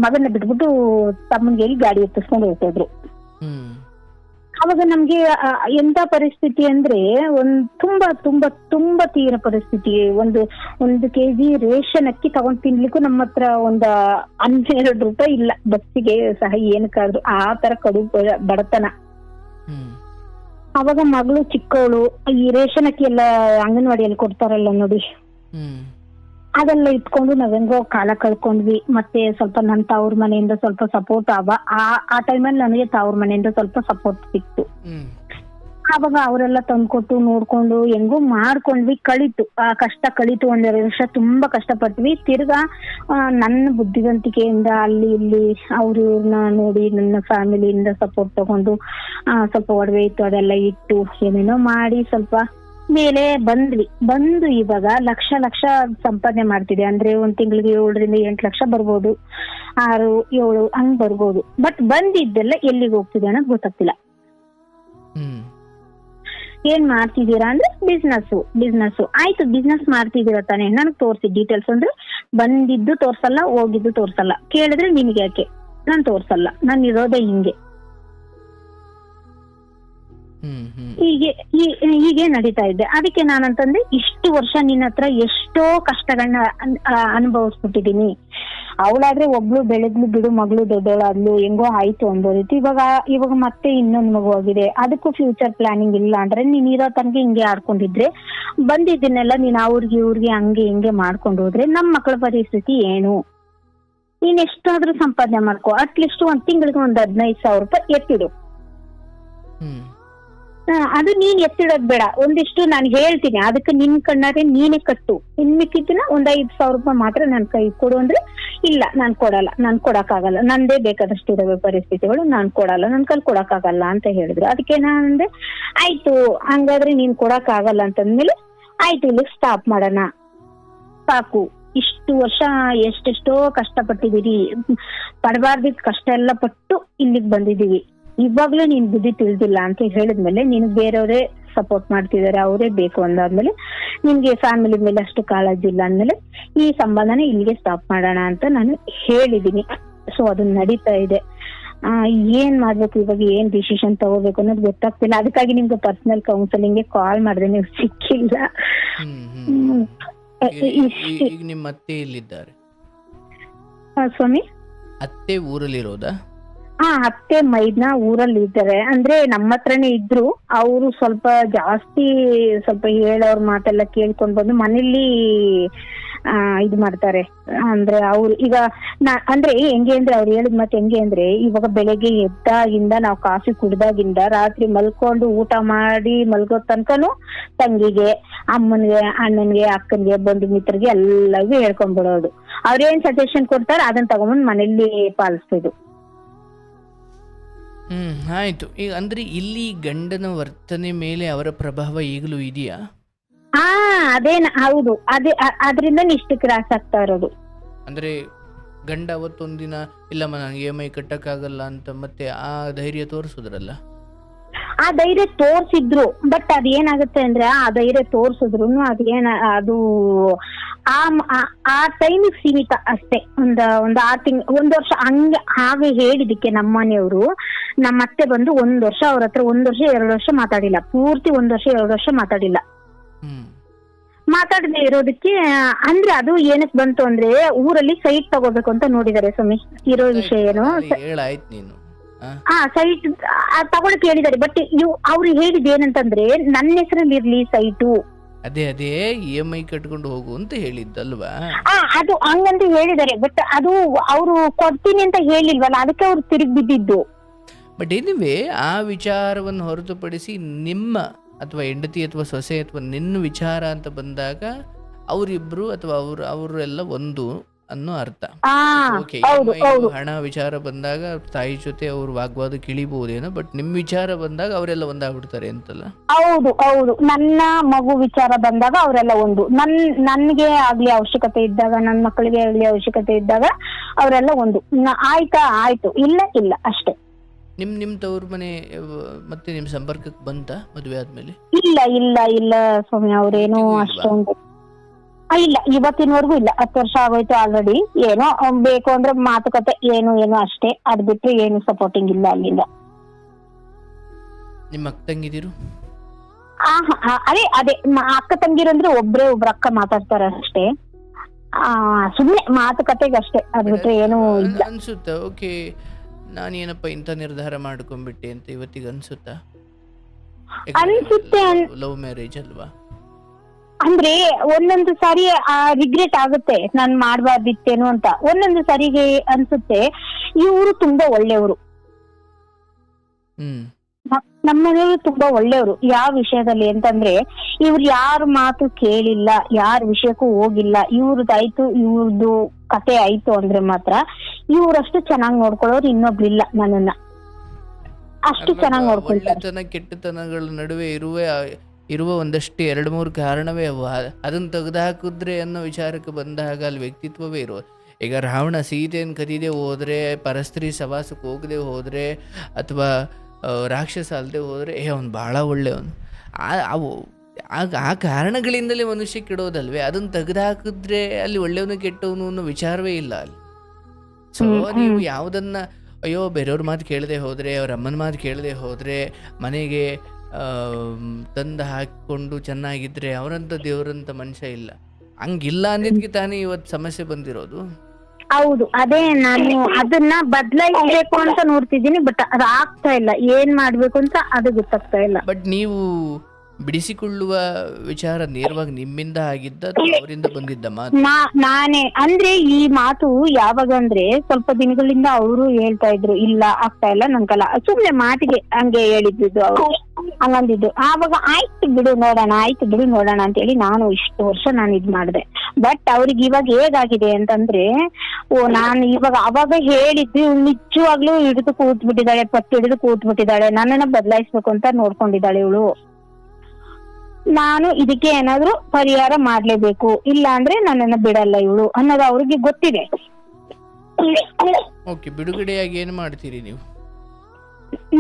ಮಗನ ಬಿಟ್ಬಿಟ್ಟು ತಮ್ಮನ್ಗೆ ಹೇಳಿ ಗಾಡಿ ಎತ್ತಿಸ್ಕೊಂಡು ಹೋಗ್ತಿದ್ರು. ಅವಾಗ ನಮ್ಗೆ ಎಂತ ಪರಿಸ್ಥಿತಿ ಅಂದ್ರೆ ತುಂಬಾ ತುಂಬಾ ತುಂಬಾ ತೀವ್ರ ಪರಿಸ್ಥಿತಿ. ಒಂದು ಕೆಜಿ ರೇಷನ್ ಅಕ್ಕಿ ತಗೊಂಡ್ ತಿನ್ಲಿಕ್ಕೂ ನಮ್ಮ ಹತ್ರ ₹12 ಇಲ್ಲ, ಬಸ್ಸಿಗೆ ಸಹ ಏನಕ್ಕಾದ್ರು, ಆ ತರ ಕಡು ಬಡತನ. ಅವಾಗ ಮಗಳು ಚಿಕ್ಕವಳು, ಈ ರೇಷನ್ ಅಕ್ಕಿ ಎಲ್ಲ ಅಂಗನವಾಡಿಯಲ್ಲಿ ಕೊಡ್ತಾರಲ್ಲ ನೋಡಿ, ಅದೆಲ್ಲ ಇಟ್ಕೊಂಡು ನಾವೆಂಗೋ ಕಾಲ ಕಳ್ಕೊಂಡ್ವಿ. ಮತ್ತೆ ಸ್ವಲ್ಪ ನನ್ನ ತವ್ರ ಮನೆಯಿಂದ ಸ್ವಲ್ಪ ಸಪೋರ್ಟ್ ಆ ಟೈಮಲ್ಲಿ ನನಗೆ ತವ್ರ ಮನೆಯಿಂದ ಸ್ವಲ್ಪ ಸಪೋರ್ಟ್ ಸಿಕ್ತು. ಅವಾಗ ಅವರೆಲ್ಲ ತಂದ್ಕೊಟ್ಟು ನೋಡ್ಕೊಂಡು ಹೆಂಗೋ ಮಾಡ್ಕೊಂಡ್ವಿ, ಕಳೀತು, ಆ ಕಷ್ಟ ಕಳೀತು. 1-2 ವರ್ಷ ತುಂಬಾ ಕಷ್ಟಪಟ್ವಿ. ತಿರ್ಗಾ ನನ್ನ ಬುದ್ಧಿವಂತಿಕೆಯಿಂದ ಅಲ್ಲಿ ಇಲ್ಲಿ ಅವ್ರನ್ನ ನೋಡಿ ನನ್ನ ಫ್ಯಾಮಿಲಿಯಿಂದ ಸಪೋರ್ಟ್ ತಗೊಂಡು ಸ್ವಲ್ಪ ಒಡವೆ ಇತ್ತು ಅದೆಲ್ಲ ಇಟ್ಟು ಏನೇನೋ ಮಾಡಿ ಸ್ವಲ್ಪ ಮೇಲೆ ಬಂದು ಇವಾಗ ಲಕ್ಷ ಸಂಪಾದನೆ ಮಾಡ್ತಿದೆ. ಅಂದ್ರೆ ಒಂದ್ ತಿಂಗಳಿಗೆ 7-8 ಲಕ್ಷ ಬರ್ಬೋದು, 6-7 ಹಂಗ್ ಬರ್ಬೋದು. ಬಟ್ ಬಂದಿದ್ದೆಲ್ಲ ಎಲ್ಲಿಗೆ ಹೋಗ್ತಿದೆ ಅನ್ನೋದು ಗೊತ್ತಾಗ್ತಿಲ್ಲ. ಏನ್ ಮಾಡ್ತಿದ್ದೀರಾ ಅಂದ್ರೆ ಬಿಸ್ನೆಸ್ ಆಯ್ತು, ಬಿಸ್ನೆಸ್ ಮಾಡ್ತಿದ್ದೀರಾ ತಾನೆ, ನನಗ್ ತೋರ್ಸಿ ಡೀಟೇಲ್ಸ್. ಅಂದ್ರೆ ಬಂದಿದ್ದು ತೋರ್ಸಲ್ಲ, ಹೋಗಿದ್ದು ತೋರ್ಸಲ್ಲ, ಕೇಳಿದ್ರೆ ನಿಮ್ಗೆ ಯಾಕೆ, ನಾನ್ ತೋರ್ಸಲ್ಲ, ನಾನು ಇರೋದೇ ಹಿಂಗೆ. ಹೀಗೆ ಹೀಗೆ ನಡೀತಾ ಇದ್ದೆ. ಅದಕ್ಕೆ ನಾನಂತಂದ್ರೆ ಇಷ್ಟು ವರ್ಷ ನಿನ್ನ ಹತ್ರ ಎಷ್ಟೋ ಕಷ್ಟಗಳನ್ನ ಅನುಭವಿಸ್ಬಿಟ್ಟಿದೀನಿ. ಅವಳಾದ್ರೆ ಒಬ್ಳು ಬೆಳೆದ್ಲು ಬಿಡು, ಮಗಳು ದೊಡ್ಡವಳಾದ್ಲು, ಹೆಂಗೋ ಆಯ್ತು ಅನ್ಬೋದಿತ್ತು. ಇವಾಗ ಮತ್ತೆ ಇನ್ನೊಂದು ಮಗು ಆಗಿದೆ, ಅದಕ್ಕೂ ಫ್ಯೂಚರ್ ಪ್ಲಾನಿಂಗ್ ಇಲ್ಲ ಅಂದ್ರೆ ನೀನ್ ಇರೋ ತನಕ ಹಿಂಗೆ ಆಡ್ಕೊಂಡಿದ್ರೆ ಬಂದಿದ್ದನ್ನೆಲ್ಲ ನೀನ್ ಇವ್ರಿಗೆ ಹಂಗೆ ಹಿಂಗೆ ಮಾಡ್ಕೊಂಡು ಹೋದ್ರೆ ನಮ್ ಮಕ್ಕಳ ಪರಿಸ್ಥಿತಿ ಏನು? ನೀನ್ ಎಷ್ಟಾದ್ರೂ ಸಂಪಾದನೆ ಮಾಡ್ಕೊ, ಅಟ್ಲೀಸ್ಟ್ ಒಂದ್ ತಿಂಗಳಿಗೆ ಒಂದ್ 15,000 ರೂಪಾಯಿ ಎತ್ತಿಡು. ಅದು ನೀನ್ ಎತ್ತಿಡೋದ್ ಬೇಡ, ಒಂದಿಷ್ಟು ನಾನು ಹೇಳ್ತೀನಿ, ಅದಕ್ಕೆ ನಿನ್ ಕಣ್ಣಾರೆ ನೀನೇ ಕಟ್ಟು. ಇನ್ ಮಿಕ್ಕಿದ್ದನ್ನ ಒಂದ್ 5,000 ರೂಪಾಯಿ ಮಾತ್ರ ನನ್ ಕೈ ಕೊಡು ಅಂದ್ರೆ ಇಲ್ಲ ನಾನ್ ಕೊಡಲ್ಲ, ನಾನ್ ಕೊಡಕ್ಕಾಗಲ್ಲ, ನಂದೇ ಬೇಕಾದಷ್ಟು ಇದಾವೆ ಪರಿಸ್ಥಿತಿಗಳು, ನಾನ್ ಕೊಡಲ್ಲ, ನನ್ ಕೈಲಿ ಕೊಡಕ್ಕಾಗಲ್ಲ ಅಂತ ಹೇಳಿದ್ರು. ಅದಕ್ಕೆ ನಾನಂದ್ರೆ ಆಯ್ತು ಹಂಗಾದ್ರೆ ನೀನ್ ಕೊಡಕ್ಕಾಗಲ್ಲ ಅಂತಂದ್ಮೇಲೆ ಆಯ್ತು ಇಲ್ಲಿಗೆ ಸ್ಟಾಪ್ ಮಾಡೋಣ, ಸಾಕು. ಇಷ್ಟು ವರ್ಷ ಎಷ್ಟೆಷ್ಟೋ ಕಷ್ಟಪಟ್ಟಿದೀವಿ, ಪಡಬಾರ್ದಿದ್ ಕಷ್ಟ ಎಲ್ಲ ಪಟ್ಟು ಇಲ್ಲಿಗೆ ಬಂದಿದೀವಿ. ಇವಾಗ್ಲೂ ನೀನ್ ಬುದ್ಧಿ ತಿಳಿದಿಲ್ಲ ಅಂತ ಹೇಳಿದ್ಮೇಲೆ ನಿನ್ಗೆ ಬೇರೆಯವರೇ ಸಪೋರ್ಟ್ ಮಾಡ್ತಿದಾರೆ, ಅವರೇ ಬೇಕು ಅಂದಾದ್ಮೇಲೆ ನಿನ್ಗೆ ಫ್ಯಾಮಿಲಿ ಮೇಲೆ ಅಷ್ಟು ಕಾಳಜಿ ಇಲ್ಲ ಅಂದ್ಮೇಲೆ ಈ ಸಂಬಂಧನ ಇಲ್ಲಿಗೆ ಸ್ಟಾಪ್ ಮಾಡೋಣ ಅಂತ ನಾನು ಹೇಳಿದೀನಿ. ಸೊ ಅದು ನಡೀತಾ ಇದೆ. ಏನ್ ಮಾಡ್ಬೇಕು ಇವಾಗ, ಏನ್ ಡಿಸಿಷನ್ ತಗೋಬೇಕು ಅನ್ನೋದು ಗೊತ್ತಾಗ್ತಿಲ್ಲ. ಅದಕ್ಕಾಗಿ ನಿಮ್ಗೆ ಪರ್ಸನಲ್ ಕೌನ್ಸಿಲಿಂಗ್ಗೆ ಕಾಲ್ ಮಾಡಿದ್ರೆ ನೀವು ಸಿಕ್ಕಿಲ್ಲ. ಈಗ ನಿಮ್ಮ ಅತ್ತೆ ಎಲ್ಲಿದ್ದಾರೆ? ಸ್ವಾಮಿ, ಅತ್ತೆ ಊರಲ್ಲಿರೋದಾ? ಅತ್ತೆ ಮೈದ್ನ ಊರಲ್ಲಿ ಇದ್ದಾರೆ. ಅಂದ್ರೆ ನಮ್ಮ ಹತ್ರನೇ ಇದ್ರು. ಅವರು ಸ್ವಲ್ಪ ಜಾಸ್ತಿ ಹೇಳೋರ್ ಮಾತೆಲ್ಲ ಕೇಳ್ಕೊಂಡ್ ಬಂದು ಮನೇಲಿ ಇದು ಮಾಡ್ತಾರೆ. ಅಂದ್ರೆ ಅವ್ರು ಈಗ ಅಂದ್ರೆ ಹೆಂಗೆ ಅಂದ್ರೆ ಅವ್ರು ಹೇಳಿದ್ ಮತ್ತೆ ಹೆಂಗೆ ಅಂದ್ರೆ, ಇವಾಗ ಬೆಳಗ್ಗೆ ಎದ್ದಾಗಿಂದ ನಾವು ಕಾಫಿ ಕುಡ್ದಾಗಿಂದ ರಾತ್ರಿ ಮಲ್ಕೊಂಡು ಊಟ ಮಾಡಿ ಮಲ್ಗೋ ತನಕನು ತಂಗಿಗೆ, ಅಮ್ಮನ್ಗೆ, ಅಣ್ಣನ್ಗೆ, ಅಕ್ಕನ್ಗೆ, ಬಂಧು ಮಿತ್ರರಿಗೆ ಎಲ್ಲರಿಗೂ ಹೇಳ್ಕೊಂಡ್ಬಿಡೋದು. ಅವ್ರೇನ್ ಸಜೆಷನ್ ಕೊಡ್ತಾರೆ ಅದನ್ನ ತಗೊಂಬಂದ್ ಮನೇಲಿ ಪಾಲಿಸ್ತಿದ್ರು. ಆಯ್ತು. ಈಗ ಅಂದ್ರೆ ಇಲ್ಲಿ ಗಂಡನ ವರ್ತನೆ ಮೇಲೆ ಅವರ ಪ್ರಭಾವ ಈಗಲೂ ಇದೆಯಾ? ಹೌದು. ಅದ್ರಿಂದ ಇಷ್ಟು ಕ್ರಾಸ್ ಆಗ್ತಾ ಇರೋದು. ಅಂದ್ರೆ ಗಂಡ ಅವತ್ತೊಂದಿನ ಇಲ್ಲಮ್ಮ ನನಗೆ EMI ಕಟ್ಟಕ್ಕಾಗಲ್ಲ ಅಂತ ಮತ್ತೆ ಆ ಧೈರ್ಯ ತೋರಿಸಿದ್ರಲ್ಲ? ಆ ಧೈರ್ಯ ತೋರ್ಸಿದ್ರು, ಬಟ್ ಅದೇನಾಗುತ್ತೆ ಅಂದ್ರೆ ಆ ಧೈರ್ಯ ತೋರ್ಸಿದ್ರು ಅದು ಆ ಟೈಮಿಗೆ ಸೀಮಿತ ಅಷ್ಟೇ. ಒಂದ್ 6 ತಿಂಗಳು, 1 ವರ್ಷ ಹಾಗೆ ಹೇಳಿದಕ್ಕೆ ನಮ್ಮನೆಯವರು, ನಮ್ಮ ಅತ್ತೆ ಬಂದು 1 ವರ್ಷ ಅವ್ರ ಹತ್ರ 1 ವರ್ಷ 2 ವರ್ಷ ಮಾತಾಡಿಲ್ಲ. ಪೂರ್ತಿ 1 ವರ್ಷ 2 ವರ್ಷ ಮಾತಾಡಿಲ್ಲ. ಮಾತಾಡದೆ ಇರೋದಕ್ಕೆ ಅಂದ್ರೆ ಅದು ಏನಕ್ ಬಂತು ಅಂದ್ರೆ ಊರಲ್ಲಿ ಸೈಟ್ ತಗೋಬೇಕು ಅಂತ ನೋಡಿದ್ದಾರೆ. ಸ್ವಾಮಿ, ಇರೋ ವಿಷಯ ಏನು, ಸೈಟ್ ತಗೊಳಕ್ ಹೇಳಿದ್ದಾರೆ. ಬಟ್ ಅವ್ರು ಹೇಳಿದ್ ಏನಂತಂದ್ರೆ ನನ್ನ ಹೆಸರಲ್ಲಿ ಇರ್ಲಿ ಸೈಟು. ಅದೇ EMI ಕಟ್ಕೊಂಡು ಹೋಗು ಅಂತ ಹೇಳಿದ್ದಲ್ವಾ? ಅದು ಹಂಗಂತ ಹೇಳಿದ್ದಾರೆ. ಬಟ್ ಅದು ಅವ್ರು ಕೊಡ್ತೀನಿ ಅಂತ ಹೇಳಿಲ್ವಲ್ಲ, ಅದಕ್ಕೆ ಅವ್ರು ತಿರುಗಿ ಬಿದ್ದಿದ್ದು. ಬಟ್ ಎನಿವೆ ಆ ವಿಚಾರವನ್ನು ಹೊರತುಪಡಿಸಿ ನಿಮ್ಮ ಅಥವಾ ಹೆಂಡತಿ ಅಥವಾ ಸೊಸೆ ಅಥವಾ ನಿನ್ನ ವಿಚಾರ ಅಂತ ಬಂದಾಗ ಅವರಿಬ್ರು ಅಥವಾ ಅವರೆಲ್ಲ ಒಂದು ಅನ್ನೋ ಅರ್ಥ. ಹಣ ವಿಚಾರ ಬಂದಾಗ ತಾಯಿ ಜೊತೆ ಅವ್ರು ವಾಗ್ವಾದ ಇಳಿಬಹುದೇನೋ, ಬಟ್ ನಿಮ್ ವಿಚಾರ ಬಂದಾಗ ಅವರೆಲ್ಲ ಒಂದಾಗ್ಬಿಡ್ತಾರೆ ಅಂತಲ್ಲ? ಹೌದು. ನನ್ನ ಮಗು ವಿಚಾರ ಬಂದಾಗ ಅವರೆಲ್ಲ ಒಂದು. ನನ್ಗೆ ಆಗ್ಲಿ ಅವಶ್ಯಕತೆ ಇದ್ದಾಗ, ನನ್ನ ಮಕ್ಕಳಿಗೆ ಆಗ್ಲಿ ಅವಶ್ಯಕತೆ ಇದ್ದಾಗ ಅವರೆಲ್ಲ ಒಂದು. ಆಯ್ತು, ಇಲ್ಲ ಅಷ್ಟೇ. ನಿಮ್ ತವ್ರ ಮನೆ ಮತ್ತೆ ನಿಮ್ ಸಂಪರ್ಕಕ್ಕೆ ಬಂತ ಮದುವೆ ಆದ್ಮೇಲೆ? ಇಲ್ಲ ಸ್ವಾಮಿ, ಅವ್ರೇನು ಅಷ್ಟೊಂದು ಇಲ್ಲ, ಇವತ್ತಿನವರೆಗೂ ಇಲ್ಲ. 10 ವರ್ಷ ಆಗೋಯ್ತು ಆಲ್ರೆಡಿ. ಏನೋ ಬೇಕು ಅಂದ್ರೆ ಮಾತುಕತೆ ಏನು ಅಷ್ಟೇ, ಅದ್ ಬಿಟ್ರೆ ಏನು ಸಪೋರ್ಟಿಂಗ್ ಇಲ್ಲ ಅಲ್ಲಿಂದ. ನಿಮ್ಮ ಅಕ್ಕ ತಂಗಿದಿರು? ಅದೇ ಅಕ್ಕ ತಂಗಿರು ಅಂದ್ರೆ ಒಬ್ರು ಅಕ್ಕ ಮಾತಾಡ್ತಾರೆ ಅಷ್ಟೇ. ಸುಮ್ನೆ ಮಾತುಕತೆಗೆ ಅಷ್ಟೇ, ಅದ್ ಬಿಟ್ರೆ ಏನು ಇಲ್ಲ ಅನ್ಸುತ್ತೆ. ಓಕೆ, ನಾನೇನಪ್ಪ ಇಂಥ ನಿರ್ಧಾರ ಮಾಡ್ಕೊಂಡ್ಬಿಟ್ಟೆ ಅಂತ ಇವತ್ತಿಗೆ ಅನ್ಸುತ್ತಾ? ಲವ್ ಮ್ಯಾರೇಜ್ ಅಲ್ವಾ? ಅಂದ್ರೆ ಒಂದೊಂದು ಸಾರಿ ರಿಗ್ರೆಟ್ ಆಗುತ್ತೆ, ನಾನ್ ಮಾಡ್ಬಾರ್ದಿತ್ತೇನು ಅಂತ. ಒಂದೊಂದು ಸಾರಿಗೆ ಅನ್ಸುತ್ತೆ ಇವರು ತುಂಬಾ ಒಳ್ಳೆಯವರು, ನಮ್ಮನೆಯವರು ತುಂಬಾ ಒಳ್ಳೆಯವರು. ಯಾವ ವಿಷಯದಲ್ಲಿ ಅಂತಂದ್ರೆ ಇವ್ರು ಯಾರ ಮಾತು ಕೇಳಿಲ್ಲ, ಯಾರ ವಿಷಯಕ್ಕೂ ಹೋಗಿಲ್ಲ. ಇವ್ರದ್ದಾಯ್ತು, ಇವ್ರದ್ದು ಕತೆ ಆಯ್ತು ಅಂದ್ರೆ ಮಾತ್ರ ಇವ್ರಷ್ಟು ಚೆನ್ನಾಗಿ ನೋಡ್ಕೊಳ್ಳೋರು ಇನ್ನೊಬ್ರಿಲ್ಲ. ನನ್ನನ್ನ ಅಷ್ಟು ಚೆನ್ನಾಗಿ ನೋಡ್ಕೊಳ್ತಾರೆ. ಒಳ್ಳೆತನ ಕೆಟ್ಟತನಗಳ ನಡುವೆ ಇರುವ ಒಂದಷ್ಟು 2-3 ಕಾರಣವೇ ಅವು. ಅದನ್ನ ತೆಗೆದುಹಾಕಿದ್ರೆ ಅನ್ನೋ ವಿಚಾರಕ್ಕೆ ಬಂದಾಗ ಅಲ್ಲಿ ವ್ಯಕ್ತಿತ್ವವೇ ಇರುವ. ಈಗ ರಾವಣ ಸೀತೆಯನ್ನು ಕದಿದೆ ಹೋದ್ರೆ, ಪರಸ್ತ್ರೀ ಸವಾಸಕ್ಕೆ ಹೋಗದೆ ಹೋದ್ರೆ, ಅಥವಾ ರಾಕ್ಷಸ ಅಲ್ಲದೆ ಹೋದ್ರೆ ಅವನು ಬಹಳ ಒಳ್ಳೆಯವನು, ಆ ಕಾರಣಗಳಿಂದಲೇ ಮನುಷ್ಯ ಕೆಡೋದಲ್ವೇ? ಅದನ್ನ ತೆಗೆದುಹಾಕಿದ್ರೆ ಅಲ್ಲಿ ಒಳ್ಳೆಯವನು ಕೆಟ್ಟವನು ಅನ್ನೋ ವಿಚಾರವೇ ಇಲ್ಲ ಅಲ್ಲಿ. ಸೊ ನೀವು ಯಾವುದನ್ನ ಬೇರೆಯವ್ರ ಮಾತು ಕೇಳದೆ ಹೋದ್ರೆ, ಅವ್ರ ಅಮ್ಮನ ಮಾತು ಕೇಳದೆ ಹೋದ್ರೆ, ಮನೆಗೆ ತಂದು ಹಾಕಿಕೊಂಡು ಚೆನ್ನಾಗಿದ್ರೆ ಅವರಂಥ ದೇವರಂಥ ಮನುಷ್ಯ ಇಲ್ಲ. ಹಂಗಿಲ್ಲ ಅಂದಿದ್ಕೆ ತಾನೇ ಇವತ್ತು ಸಮಸ್ಯೆ ಬಂದಿರೋದು. ಹೌದು, ಅದೇ ನಾನು ಅದನ್ನ ಬದಲಾಯಿಸ್ಬೇಕು ಅಂತ ನೋಡ್ತಿದ್ದೀನಿ, ಬಟ್ ಅದು ಆಗ್ತಾ ಇಲ್ಲ. ಏನ್ ಮಾಡ್ಬೇಕು ಅಂತ ಅದು ಗೊತ್ತಾಗ್ತಾ ಇಲ್ಲ. ಬಟ್ ನೀವು ಬಿಡಿಸಿಕೊಳ್ಳುವ ವಿಚಾರ ನೇರವಾಗಿ ನಿಮ್ಮಿಂದ ಆಗಿದ್ದ ಅಥವಾ ಅವರಿಂದ ಬಂದಿದ್ದ ಮಾತು? ನಾನೇ ಅಂದ್ರೆ ಈ ಮಾತು ಯಾವಾಗ ಅಂದ್ರೆ ಸ್ವಲ್ಪ ದಿನಗಳಿಂದ ಅವರು ಹೇಳ್ತಾ ಇದ್ರು, ಇಲ್ಲ ಆಗ್ತಾ ಇಲ್ಲ ನನ್ಗಲ್ಲ, ಸುಮ್ನೆ ಮಾತಿಗೆ ಹಂಗೆ ಹೇಳಿದ್ದು ಅವರು ಹಂಗಂದಿದ್ದು. ಆವಾಗ ಆಯ್ತು ಬಿಡು ನೋಡೋಣ ಅಂತ ಹೇಳಿ ನಾನು ಇಷ್ಟು ವರ್ಷ ನಾನು ಇದ್ ಮಾಡಿದೆ. ಬಟ್ ಅವ್ರಿಗೆ ಇವಾಗ ಹೇಗಾಗಿದೆ ಅಂತಂದ್ರೆ, ನಾನು ಇವಾಗ ಅವಾಗ ಹೇಳಿದ್ದು ನಿಜವಾಗ್ಲೂ ಹಿಡಿದು ಕೂತ್ಬಿಟ್ಟಿದ್ದಾಳೆ, ಪಟ್ಟು ಹಿಡಿದು ಕೂತ್ಬಿಟ್ಟಿದ್ದಾಳೆ, ನನ್ನನ್ನ ಬದಲಾಯಿಸ್ಬೇಕು ಅಂತ ನೋಡ್ಕೊಂಡಿದ್ದಾಳೆ ಇವಳು. ನಾನು ಇದಕ್ಕೆ ಏನಾದ್ರು ಪರಿಹಾರ ಮಾಡ್ಲೇಬೇಕು, ಇಲ್ಲ ಅಂದ್ರೆ ನನ್ನನ್ನ ಬಿಡಲ್ಲ ಇವಳು ಅನ್ನೋದು ಅವ್ರಿಗೆ ಗೊತ್ತಿದೆ. ಓಕೆ, ಬಿಡುಗಡೆಯಾಗಿ ಏನು ಮಾಡ್ತೀರಿ ನೀವು?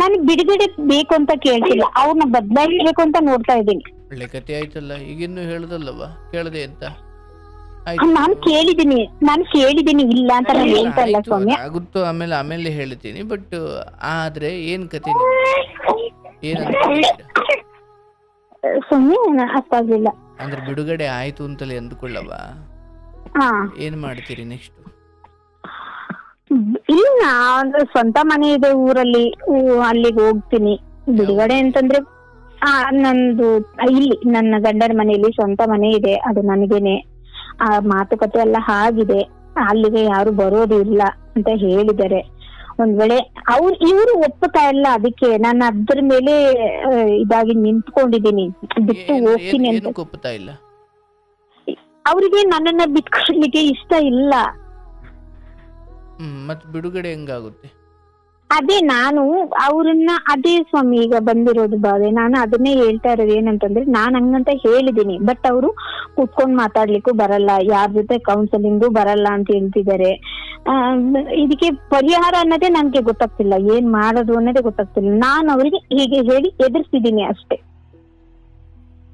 ನಾನು ಬಿಡುಗಡೆ ಬೇಕು ಅಂತ ಕೇಳ್ತಿಲ್ಲ, ಅವ್ರನ್ನ ಬದಲಾಯಿಸ್ಬೇಕು ಅಂತ ನೋಡ್ತಾ ಇದ್ದೀನಿ. ಒಳ್ಳೆ ಕತೆ ಆಯ್ತಲ್ಲ, ಈಗಿನ್ನು ಹೇಳುದಲ್ಲವ ಕೇಳದೆ ಅಂತ. ನಾನು ಕೇಳಿದೀನಿ ಇಲ್ಲ ಅಂತ ನಾನು ಹೇಳ್ತಾ ಇಲ್ಲ ಸ್ವಾಮಿ. ಆಗುತ್ತೋ ಆಮೇಲೆ ಹೇಳ್ತೀನಿ. ಬಟ್ ಆದ್ರೆ ಏನ್ ಕತೆ ಏನಂತ ಸ್ವಾಮಿ ಅರ್ಥ ಆಗ್ಲಿಲ್ಲ. ಅಂದ್ರೆ ಬಿಡುಗಡೆ ಆಯ್ತು ಅಂತಲೇ ಅಂದ್ಕೊಳ್ಳವ, ಏನ್ ಮಾಡ್ತೀರಿ ನೆಕ್ಸ್ಟ್? ಇಲ್ಲ, ಅಂದ್ರೆ ಸ್ವಂತ ಮನೆ ಇದೆ ಊರಲ್ಲಿ, ಅಲ್ಲಿಗೆ ಹೋಗ್ತೀನಿ. ಬಿಡುಗಡೆ ಅಂತಂದ್ರೆ ನಂದು ಇಲ್ಲಿ ನನ್ನ ಗಂಡನ ಮನೆಯಲ್ಲಿ ಸ್ವಂತ ಮನೆ ಇದೆ, ಅದು ನನಗೇನೆ. ಆ ಮಾತುಕತೆ ಎಲ್ಲ ಆಗಿದೆ, ಅಲ್ಲಿಗೆ ಯಾರು ಬರೋದಿಲ್ಲ ಅಂತ ಹೇಳಿದ್ದಾರೆ. ಒಂದ್ ವೇಳೆ ಇವರು ಒಪ್ಪುತ್ತಾ ಇಲ್ಲ, ಅದಕ್ಕೆ ನಾನು ಅದ್ರ ಮೇಲೆ ಇದಾಗಿ ನಿಂತ್ಕೊಂಡಿದ್ದೀನಿ, ಬಿಟ್ಟು ಹೋಗ್ತೀನಿ ಅಂತ. ಒಪ್ಪುತ್ತಾ ಇಲ್ಲ ಅವ್ರಿಗೆ ನನ್ನನ್ನ ಬಿಟ್ಕೊಡ್ಲಿಕ್ಕೆ ಇಷ್ಟ ಇಲ್ಲ. ಮತ್ ಬಿಡುಗಡೆ ಹೆಂಗಾಗುತ್ತೆ? ಅದೇ ನಾನು ಅವ್ರನ್ನ, ಅದೇ ಸ್ವಾಮಿ ಈಗ ಬಂದಿರೋದು ಬಾಧೆ. ನಾನು ಅದನ್ನೇ ಹೇಳ್ತಾ ಇರೋದು ಏನಂತಂದ್ರೆ, ನಾನ್ ಹಂಗಂತ ಹೇಳಿದೀನಿ, ಬಟ್ ಅವರು ಕುತ್ಕೊಂಡ್ ಮಾತಾಡ್ಲಿಕ್ಕೂ ಬರಲ್ಲ, ಯಾರ ಜೊತೆ ಕೌನ್ಸಿಲಿಂಗು ಬರಲ್ಲ ಅಂತ ಹೇಳ್ತಿದ್ದಾರೆ. ಇದಕ್ಕೆ ಪರಿಹಾರ ಅನ್ನೋದೇ ನನ್ಗೆ ಗೊತ್ತಾಗ್ತಿಲ್ಲ, ಏನ್ ಮಾಡೋದು ಅನ್ನೋದೇ ಗೊತ್ತಾಗ್ತಿಲ್ಲ. ನಾನು ಅವ್ರಿಗೆ ಹೀಗೆ ಹೇಳಿ ಎದುರಿಸಿದೀನಿ ಅಷ್ಟೇ.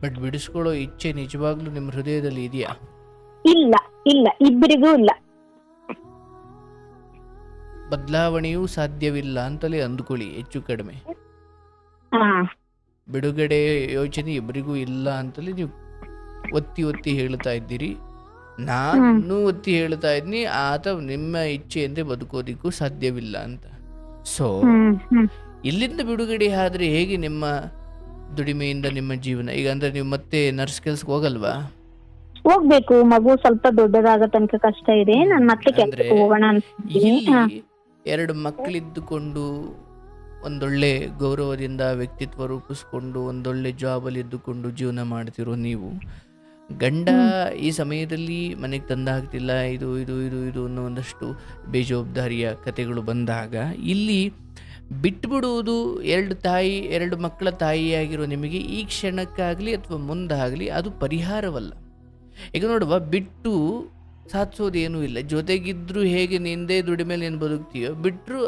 ಬಟ್ ಬಿಡಿಸ್ಕೊಳ್ಳೋ ಇಚ್ಛೆ ನಿಜವಾಗ್ಲೂ ನಿಮ್ ಹೃದಯದಲ್ಲಿ ಇದೆಯಾ? ಇಲ್ಲ, ಇಬ್ಬರಿಗೂ ಇಲ್ಲ. ಬದಲಾವಣೆಯೂ ಸಾಧ್ಯವಿಲ್ಲ ಅಂತಲೇ ಅಂದ್ಕೊಳ್ಳಿ, ಹೆಚ್ಚು ಕಡಿಮೆ. ಬಿಡುಗಡೆ ಯೋಚನೆ ಇಬ್ಬರಿಗೂ ಇಲ್ಲ ಅಂತಲೇ ನೀವು ಒತ್ತಿ ಹೇಳ್ತಾ ಇದ್ದೀರಿ. ನಾನು ಒತ್ತಿ ಹೇಳ್ತಾ ಇದ್ದೀನಿ, ಆತ ನಿಮ್ಮ ಇಚ್ಛೆಯಂತೆ ಬದುಕೋದಿಕ್ಕೂ ಸಾಧ್ಯವಿಲ್ಲ ಅಂತ. ಸೊ ಇಲ್ಲಿಂದ ಬಿಡುಗಡೆ ಆದ್ರೆ ಹೇಗೆ ನಿಮ್ಮ ದುಡಿಮೆಯಿಂದ ನಿಮ್ಮ ಜೀವನ? ಈಗ ಅಂದ್ರೆ ನೀವು ಮತ್ತೆ ನರ್ಸ್ ಕೆಲ್ಸಕ್ಕೆ ಹೋಗಲ್ವಾ? ಹೋಗ್ಬೇಕು, ಮಗು ಸ್ವಲ್ಪ ದೊಡ್ಡದಾಗ ತನಕ ಕಷ್ಟ ಇದೆ, ನಾನು ಮತ್ತೆ ಕೆಲ್ಸಕ್ಕೆ ಹೋಗೋಣ ಅಂತ. ಎರಡು ಮಕ್ಕಳಿದ್ದುಕೊಂಡು ಒಂದೊಳ್ಳೆ ಗೌರವದಿಂದ ವ್ಯಕ್ತಿತ್ವ ರೂಪಿಸ್ಕೊಂಡು ಒಂದೊಳ್ಳೆ ಜಾಬಲ್ಲಿ ಇದ್ದುಕೊಂಡು ಜೀವನ ಮಾಡ್ತಿರೋ ನೀವು, ಗಂಡ ಈ ಸಮಯದಲ್ಲಿ ಮನೆಗೆ ತಂದಾಗ್ತಿಲ್ಲ, ಇದು ಇದು ಇದು ಇದು ಅನ್ನೋ ಒಂದಷ್ಟು ಬೇಜವಾಬ್ದಾರಿಯ ಕತೆಗಳು ಬಂದಾಗ ಇಲ್ಲಿ ಬಿಟ್ಟುಬಿಡುವುದು, ಎರಡು ಮಕ್ಕಳ ತಾಯಿಯಾಗಿರೋ ನಿಮಗೆ ಈ ಕ್ಷಣಕ್ಕಾಗಲಿ ಅಥವಾ ಮುಂದಾಗಲಿ ಅದು ಪರಿಹಾರವಲ್ಲ. ಈಗ ನೋಡುವ, ಬಿಟ್ಟು ಸಾಧಿಸೋದೇನೂ ಇಲ್ಲ. ಜೊತೆಗಿದ್ರು ಹೇಗೆ ನಿಂದೇ ದುಡಿಮೇಲೆ ನೀನು ಬದುಕ್ತೀಯೋ, ಬಿಟ್ಟರು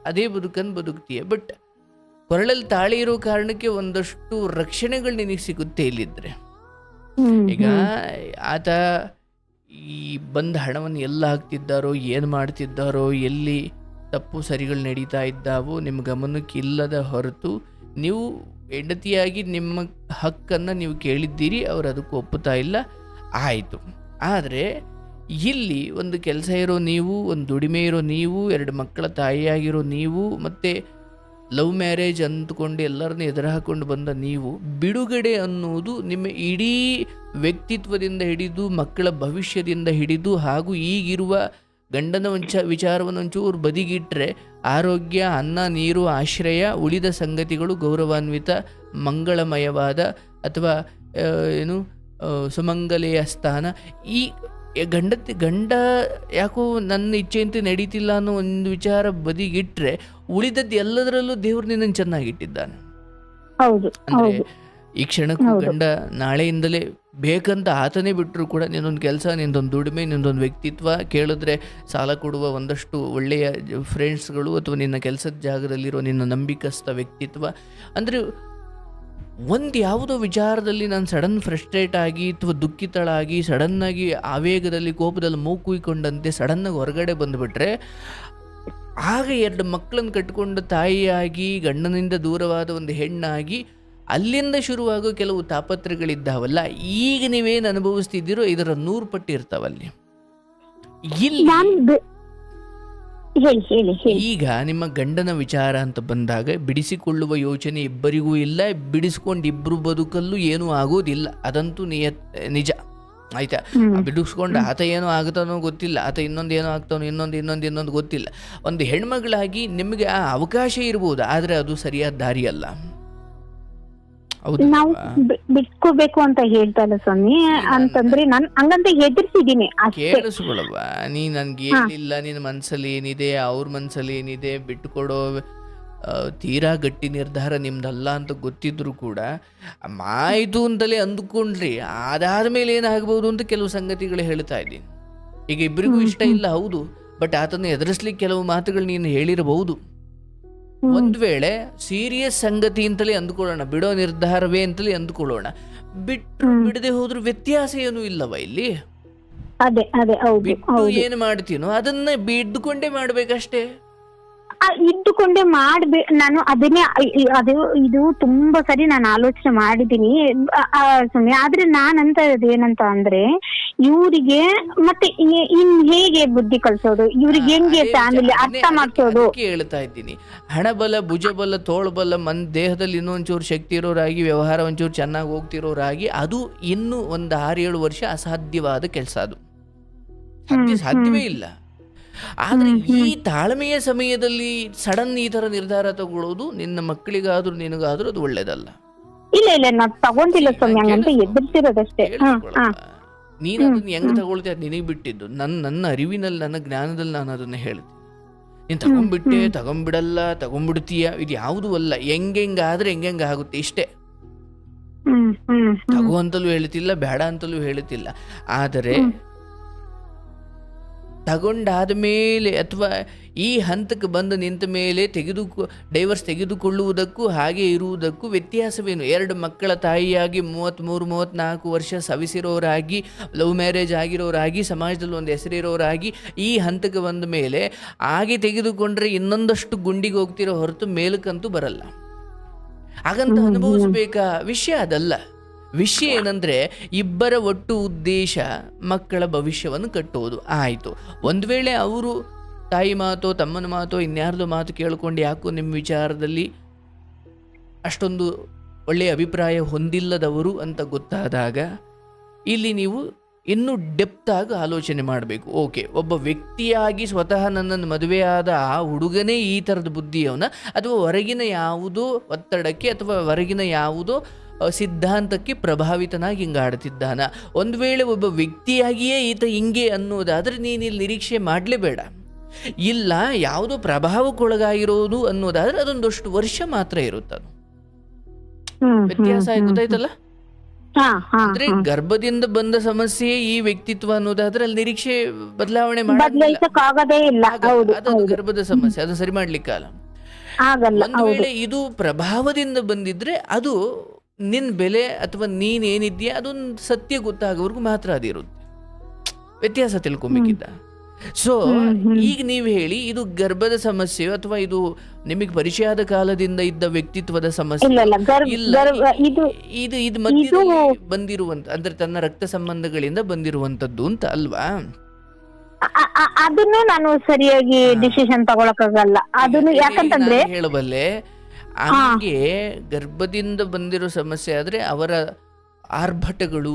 ಅದೇ ಬದುಕನ್ನು ಬದುಕ್ತೀಯ. ಬಟ್ ಕೊರಳಲ್ಲಿ ತಾಳಿ ಇರೋ ಕಾರಣಕ್ಕೆ ಒಂದಷ್ಟು ರಕ್ಷಣೆಗಳು ನಿನಗೆ ಸಿಗುತ್ತೆ ಇಲ್ಲಿದ್ರೆ. ಈಗ ಆತ ಈ ಬಂದ ಹಣವನ್ನು ಎಲ್ಲ ಹಾಕ್ತಿದ್ದಾರೋ, ಏನು ಮಾಡ್ತಿದ್ದಾರೋ, ಎಲ್ಲಿ ತಪ್ಪು ಸರಿಗಳು ನಡೀತಾ ಇದ್ದಾವೋ ನಿಮ್ಮ ಗಮನಕ್ಕೆ ಇಲ್ಲದ ಹೊರತು, ನೀವು ಹೆಂಡತಿಯಾಗಿ ನಿಮ್ಮ ಹಕ್ಕನ್ನು ನೀವು ಕೇಳಿದ್ದೀರಿ, ಅವರು ಅದಕ್ಕೆ ಒಪ್ಪುತ್ತಾ ಇಲ್ಲ, ಆಯಿತು. ಆದರೆ ಇಲ್ಲಿ ಒಂದು ಕೆಲಸ ಇರೋ ನೀವು, ಒಂದು ದುಡಿಮೆ ಇರೋ ನೀವು, ಎರಡು ಮಕ್ಕಳ ತಾಯಿಯಾಗಿರೋ ನೀವು, ಮತ್ತು ಲವ್ ಮ್ಯಾರೇಜ್ ಅಂದ್ಕೊಂಡು ಎಲ್ಲರನ್ನ ಎದುರು ಹಾಕೊಂಡು ಬಂದ ನೀವು, ಬಿಡುಗಡೆ ಅನ್ನೋದು ನಿಮ್ಮ ಇಡೀ ವ್ಯಕ್ತಿತ್ವದಿಂದ ಹಿಡಿದು ಮಕ್ಕಳ ಭವಿಷ್ಯದಿಂದ ಹಿಡಿದು ಹಾಗೂ ಈಗಿರುವ ಗಂಡನ ವಿಚಾರವನ್ನು ಒಂಚೂರು ಬದಿಗಿಟ್ಟರೆ ಆರೋಗ್ಯ, ಅನ್ನ, ನೀರು, ಆಶ್ರಯ, ಉಳಿದ ಸಂಗತಿಗಳು ಗೌರವಾನ್ವಿತ, ಮಂಗಳಮಯವಾದ ಅಥವಾ ಸುಮಂಗಲೆಯ ಸ್ಥಾನ, ಈ ಗಂಡ ಯಾಕೋ ನನ್ನ ಇಚ್ಛೆಯಂತೆ ನಡೀತಿಲ್ಲ ಅನ್ನೋ ಒಂದು ವಿಚಾರ ಬದಿಗಿಟ್ರೆ ಉಳಿದದ್ದು ಎಲ್ಲದರಲ್ಲೂ ದೇವ್ರು ನಿನ್ನನ್ನು ಚೆನ್ನಾಗಿಟ್ಟಿದ್ದಾನೆ. ಅಂದ್ರೆ ಈ ಕ್ಷಣಕ್ಕೂ ಗಂಡ ನಾಳೆಯಿಂದಲೇ ಬೇಕಂತ ಆತನೇ ಬಿಟ್ಟರು ಕೂಡ ನಿನ್ನೊಂದು ಕೆಲಸ, ನಿಂದೊಂದು ದುಡಿಮೆ, ನಿಂದೊಂದು ವ್ಯಕ್ತಿತ್ವ, ಕೇಳಿದ್ರೆ ಸಾಲ ಕೊಡುವ ಒಂದಷ್ಟು ಒಳ್ಳೆಯ ಫ್ರೆಂಡ್ಸ್ಗಳು ಅಥವಾ ನಿನ್ನ ಕೆಲಸದ ಜಾಗದಲ್ಲಿರೋ ನಿನ್ನ ನಂಬಿಕಸ್ಥ ವ್ಯಕ್ತಿತ್ವ, ಅಂದರೆ ಒಂದು ಯಾವುದೋ ವಿಚಾರದಲ್ಲಿ ನಾನು ಸಡನ್ ಫ್ರಸ್ಟ್ರೇಟ್ ಆಗಿ ಅಥವಾ ದುಃಖಿತಳಾಗಿ ಸಡನ್ನಾಗಿ ಆವೇಗದಲ್ಲಿ ಕೋಪದಲ್ಲಿ ಮೂಕುಯ್ಕೊಂಡಂತೆ ಸಡನ್ನಾಗಿ ಹೊರಗಡೆ ಬಂದುಬಿಟ್ರೆ, ಆಗ ಎರಡು ಮಕ್ಕಳನ್ನು ಕಟ್ಟಿಕೊಂಡು ತಾಯಿಯಾಗಿ ಗಂಡನಿಂದ ದೂರವಾದ ಒಂದು ಹೆಣ್ಣಾಗಿ ಅಲ್ಲಿಂದ ಶುರುವಾಗೋ ಕೆಲವು ತಾಪತ್ರಗಳಿದ್ದಾವಲ್ಲ, ಈಗ ನೀವೇನು ಅನುಭವಿಸ್ತಿದ್ದೀರೋ ಇದರ 100 ಪಟ್ಟು ಇರ್ತಾವಲ್ಲಿ. ಇಲ್ಲಿ ಈಗ ನಿಮ್ಮ ಗಂಡನ ವಿಚಾರ ಅಂತ ಬಂದಾಗ ಬಿಡಿಸಿಕೊಳ್ಳುವ ಯೋಚನೆ ಇಬ್ಬರಿಗೂ ಇಲ್ಲ, ಬಿಡಿಸ್ಕೊಂಡು ಇಬ್ರು ಬದುಕಲ್ಲೂ ಏನೂ ಆಗೋದಿಲ್ಲ, ಅದಂತೂ ನಿಜ ಆಯ್ತಾ. ಬಿಡಿಸ್ಕೊಂಡು ಆತ ಏನೋ ಆಗ್ತಾನೋ ಗೊತ್ತಿಲ್ಲ, ಆತ ಇನ್ನೊಂದೇನೋ ಆಗ್ತಾನೋ, ಇನ್ನೊಂದು ಗೊತ್ತಿಲ್ಲ. ಒಂದು ಹೆಣ್ಮಗಳಾಗಿ ನಿಮಗೆ ಆ ಅವಕಾಶ ಇರ್ಬೋದು, ಆದ್ರೆ ಅದು ಸರಿಯಾದ ದಾರಿ ಅಲ್ಲ. ನಾವು ಬಿಟ್ಕೋಬೇಕು ಅಂತ ಹೇಳ್ತಲ್ಲ ಸ್ವಾಮಿ, ಅಂತಂದ್ರೆ ನಾನು ಹಂಗಂತ ಹೆದರ್ಸಿದೀನಿ. ಕೇಳಿಸ್ಕೊಳವ, ನೀ ನನ್ಗೆ ಹೇಳಿಲ್ಲ ನಿನ್ನ ಮನ್ಸಲ್ಲಿ ಏನಿದೆ, ಅವ್ರ ಮನ್ಸಲ್ಲಿ ಏನಿದೆ, ಬಿಟ್ಟುಕೊಡೋ ತೀರಾ ಗಟ್ಟಿ ನಿರ್ಧಾರ ನಿಮ್ದಲ್ಲ ಅಂತ ಗೊತ್ತಿದ್ರು ಕೂಡ ಮಾಯ್ತು ಅಂತಲೇ ಅಂದ್ಕೊಂಡ್ರಿ. ಅದಾದ್ಮೇಲೆ ಏನಾಗಬಹುದು ಅಂತ ಕೆಲವು ಸಂಗತಿಗಳು ಹೇಳ್ತಾ ಇದ್ದೀನಿ. ಈಗ ಇಬ್ಬರಿಗೂ ಇಷ್ಟ ಇಲ್ಲ, ಹೌದು, ಬಟ್ ಆತನ ಎದುರಿಸ್ಲಿಕ್ಕೆ ಕೆಲವು ಮಾತುಗಳು ನೀನು ಹೇಳಿರಬಹುದು. ಒಂದ್ ವೇಳೆ ಸೀರಿಯಸ್ ಸಂಗತಿ ಅಂತಲೇ ಅಂದ್ಕೊಳ್ಳೋಣ, ಬಿಡೋ ನಿರ್ಧಾರವೇ ಅಂತಲೇ ಅಂದ್ಕೊಳ್ಳೋಣ, ಬಿಡದೆ ಹೋದ್ರೂ ವ್ಯತ್ಯಾಸ ಏನೂ ಇಲ್ಲವ ಇಲ್ಲಿ. ಬಿಟ್ಟು ಏನ್ ಮಾಡ್ತೀನೋ ಅದನ್ನ ಬಿದ್ದುಕೊಂಡೇ ಮಾಡ್ಬೇಕಷ್ಟೇ. ಇದ್ದುಕೊಂಡೆ ನಾನು ಅದನ್ನೇ ಇದು ತುಂಬಾ ಸರಿ ನಾನು ಆಲೋಚನೆ ಮಾಡಿದೀನಿ ಸ್ವಾಮಿ. ಆದ್ರೆ ನಾನಂತ ಏನಂತ ಅಂದ್ರೆ, ಇವ್ರಿಗೆ ಮತ್ತೆ ಇನ್ ಹೇಗೆ ಬುದ್ಧಿ ಕಲ್ಸೋದು, ಇವ್ರಿಗೆ ಹೆಂಗೆ ಫ್ಯಾಮಿಲಿ ಅರ್ಥ ಮಾಡ್ಸೋದು ಹೇಳ್ತಾ ಇದ್ದೀನಿ. ಹಣಬಲ, ಭುಜಬಲ, ತೋಳ್ಬಲ, ದೇಹದಲ್ಲಿ ಇನ್ನೊಂಚೂರು ಶಕ್ತಿ ಇರೋರಾಗಿ, ವ್ಯವಹಾರ ಒಂಚೂರು ಚೆನ್ನಾಗಿ ಹೋಗ್ತಿರೋರಾಗಿ, ಅದು ಇನ್ನು ಒಂದು 6-7 ವರ್ಷ ಅಸಾಧ್ಯವಾದ ಕೆಲಸ. ಅದು ಸಾಧ್ಯವೇ ಇಲ್ಲ. ಆದ್ರೆ ಈ ತಾಳ್ಮೆಯ ಸಮಯದಲ್ಲಿ ಸಡನ್ ಈ ತರ ನಿರ್ಧಾರ ತಗೊಳ್ಳೋದು ನಿನ್ನ ಮಕ್ಕಳಿಗಾದ್ರೂ ನಿನಗಾದ್ರೂ ಅದು ಒಳ್ಳೇದಲ್ಲ. ಇಲ್ಲ ನಾನ್ ತಗೊಂಡಿಲ್ಲ ಸ್ವಾಮಿ, ಹಂಗಂತ ಎದುರ್ತಿರೋದಷ್ಟೇ. ನೀನ್ ಅದನ್ನ ಹೆಂಗ್ ತಗೊಳ್ತೀಯ ಅದು ನಿನಗೆ ಬಿಟ್ಟಿದ್ದು. ನನ್ನ ಅರಿವಿನಲ್ಲಿ, ನನ್ನ ಜ್ಞಾನದಲ್ಲಿ ನಾನು ಅದನ್ನ ಹೇಳ್ತೀನಿ. ನೀನ್ ತಗೊಂಡ್ಬಿಡಲ್ಲ, ತಗೊಂಡ್ಬಿಡ್ತೀಯ, ಇದು ಯಾವುದೂ ಅಲ್ಲ. ಹೆಂಗಾದ್ರೆ ಹೆಂಗ ಆಗುತ್ತೆ ಇಷ್ಟೇ. ತಗೋ ಅಂತಲೂ ಹೇಳ್ತಿಲ್ಲ, ಬೇಡ ಅಂತಲೂ ಹೇಳ್ತಿಲ್ಲ. ಆದರೆ ತಗೊಂಡಾದ ಮೇಲೆ ಅಥವಾ ಈ ಹಂತಕ್ಕೆ ಬಂದು ನಿಂತ ಮೇಲೆ ಡೈವರ್ಸ್ ತೆಗೆದುಕೊಳ್ಳುವುದಕ್ಕೂ ಹಾಗೆ ಇರುವುದಕ್ಕೂ ವ್ಯತ್ಯಾಸವೇನು? 2 ಮಕ್ಕಳ ತಾಯಿಯಾಗಿ 33-34 ವರ್ಷ ಸವಿಸಿರೋರಾಗಿ, ಲವ್ ಮ್ಯಾರೇಜ್ ಆಗಿರೋರಾಗಿ, ಸಮಾಜದಲ್ಲಿ ಒಂದು ಹೆಸರಿರೋರಾಗಿ ಈ ಹಂತಕ್ಕೆ ಬಂದ ಮೇಲೆ ಹಾಗೆ ತೆಗೆದುಕೊಂಡ್ರೆ ಇನ್ನೊಂದಷ್ಟು ಗುಂಡಿಗೆ ಹೋಗ್ತಿರೋ ಹೊರತು ಮೇಲಕ್ಕಂತೂ ಬರಲ್ಲ. ಹಾಗಂತ ಅನುಭವಿಸ್ಬೇಕಾ ವಿಷಯ ಅದಲ್ಲ. ವಿಷಯ ಏನಂದ್ರೆ, ಇಬ್ಬರ ಒಟ್ಟು ಉದ್ದೇಶ ಮಕ್ಕಳ ಭವಿಷ್ಯವನ್ನು ಕಟ್ಟುವುದು. ಆಯಿತು, ಒಂದು ವೇಳೆ ಅವರು ತಾಯಿ ಮಾತೋ, ತಮ್ಮನ ಮಾತೋ, ಇನ್ಯಾರ್ದೋ ಮಾತು ಕೇಳ್ಕೊಂಡು ಯಾಕೋ ನಿಮ್ಮ ವಿಚಾರದಲ್ಲಿ ಅಷ್ಟೊಂದು ಒಳ್ಳೆಯ ಅಭಿಪ್ರಾಯ ಹೊಂದಿಲ್ಲದವರು ಅಂತ ಗೊತ್ತಾದಾಗ, ಇಲ್ಲಿ ನೀವು ಇನ್ನೂ ಡೆಪ್ತ್ ಆಗಿ ಆಲೋಚನೆ ಮಾಡಬೇಕು. ಓಕೆ, ಒಬ್ಬ ವ್ಯಕ್ತಿಯಾಗಿ ಸ್ವತಃ ನನ್ನನ್ನು ಮದುವೆಯಾದ ಆ ಹುಡುಗನೇ ಈ ಥರದ ಬುದ್ಧಿಯವನ, ಅಥವಾ ಹೊರಗಿನ ಯಾವುದೋ ಒತ್ತಡಕ್ಕೆ ಅಥವಾ ಹೊರಗಿನ ಯಾವುದೋ ಸಿದ್ಧಾಂತಕ್ಕೆ ಪ್ರಭಾವಿತನಾಗಿ ಹಿಂಗೆ ಆಡ್ತಿದ್ದಾನ? ಒಂದು ವೇಳೆ ಒಬ್ಬ ವ್ಯಕ್ತಿಯಾಗಿಯೇ ಈತ ಹಿಂಗೆ ಅನ್ನೋದಾದರೆ ನೀನು ಇಲ್ಲಿ ನಿರೀಕ್ಷೆ ಮಾಡಲೇಬೇಡ. ಇಲ್ಲ, ಯಾವುದೋ ಪ್ರಭಾವಕ್ಕೊಳಗಾಗಿರೋದು ಅನ್ನೋದಾದ್ರೆ ಅದೊಂದಷ್ಟು ವರ್ಷ ಮಾತ್ರ ಇರುತ್ತದು. ವ್ಯತ್ಯಾಸ ಗೊತ್ತಾಯ್ತಲ್ಲ? ಅಂದ್ರೆ ಗರ್ಭದಿಂದ ಬಂದ ಸಮಸ್ಯೆ ಈ ವ್ಯಕ್ತಿತ್ವ ಅನ್ನೋದಾದ್ರೆ ಅಲ್ಲಿ ನಿರೀಕ್ಷೆ ಬದಲಾವಣೆ ಅದು ಗರ್ಭದ ಸಮಸ್ಯೆ, ಅದು ಸರಿ ಮಾಡ್ಲಿಕ್ಕಲ್ಲ. ಒಂದು ವೇಳೆ ಇದು ಪ್ರಭಾವದಿಂದ ಬಂದಿದ್ರೆ ಅದು ನಿನ್ ಬೆಲೆ ಅಥವಾ ನೀನೇನಿದ್ಯಾ ಅದೊಂದು ಸತ್ಯ ಗೊತ್ತಾಗೋವರೆಗೂ ಮಾತ್ರ ಅದಿರುತ್ತೆ. ವ್ಯತ್ಯಾಸ ತಿಳ್ಕೊಬೇಕಿದ್ದ. ಸೊ ಈಗ ನೀವು ಹೇಳಿ, ಇದು ಗರ್ಭದ ಸಮಸ್ಯೆ ಅಥವಾ ಇದು ನಿಮಗೆ ಪರಿಚಯದ ಕಾಲದಿಂದ ಇದ್ದ ವ್ಯಕ್ತಿತ್ವದ ಸಮಸ್ಯೆ ಇದು ಮಧ್ಯದಲ್ಲಿ ಬಂದಿರುವಂತ, ಅಂದ್ರೆ ತನ್ನ ರಕ್ತ ಸಂಬಂಧಗಳಿಂದ ಬಂದಿರುವಂತದ್ದು ಅಂತ ಅಲ್ವಾ? ಅದನ್ನು ನಾನು ಸರಿಯಾಗಿ ಡಿಸಿಷನ್ ತಗೊಳಕ್ಕಾಗಲ್ಲ. ಅದನ್ನು ಯಾಕಂತಂದ್ರೆ ಹೇಳಬಲ್ಲೆ, ಹಂಗೆ ಗರ್ಭದಿಂದ ಬಂದಿರೋ ಸಮಸ್ಯೆ ಆದ್ರೆ ಅವರ ಆರ್ಭಟಗಳು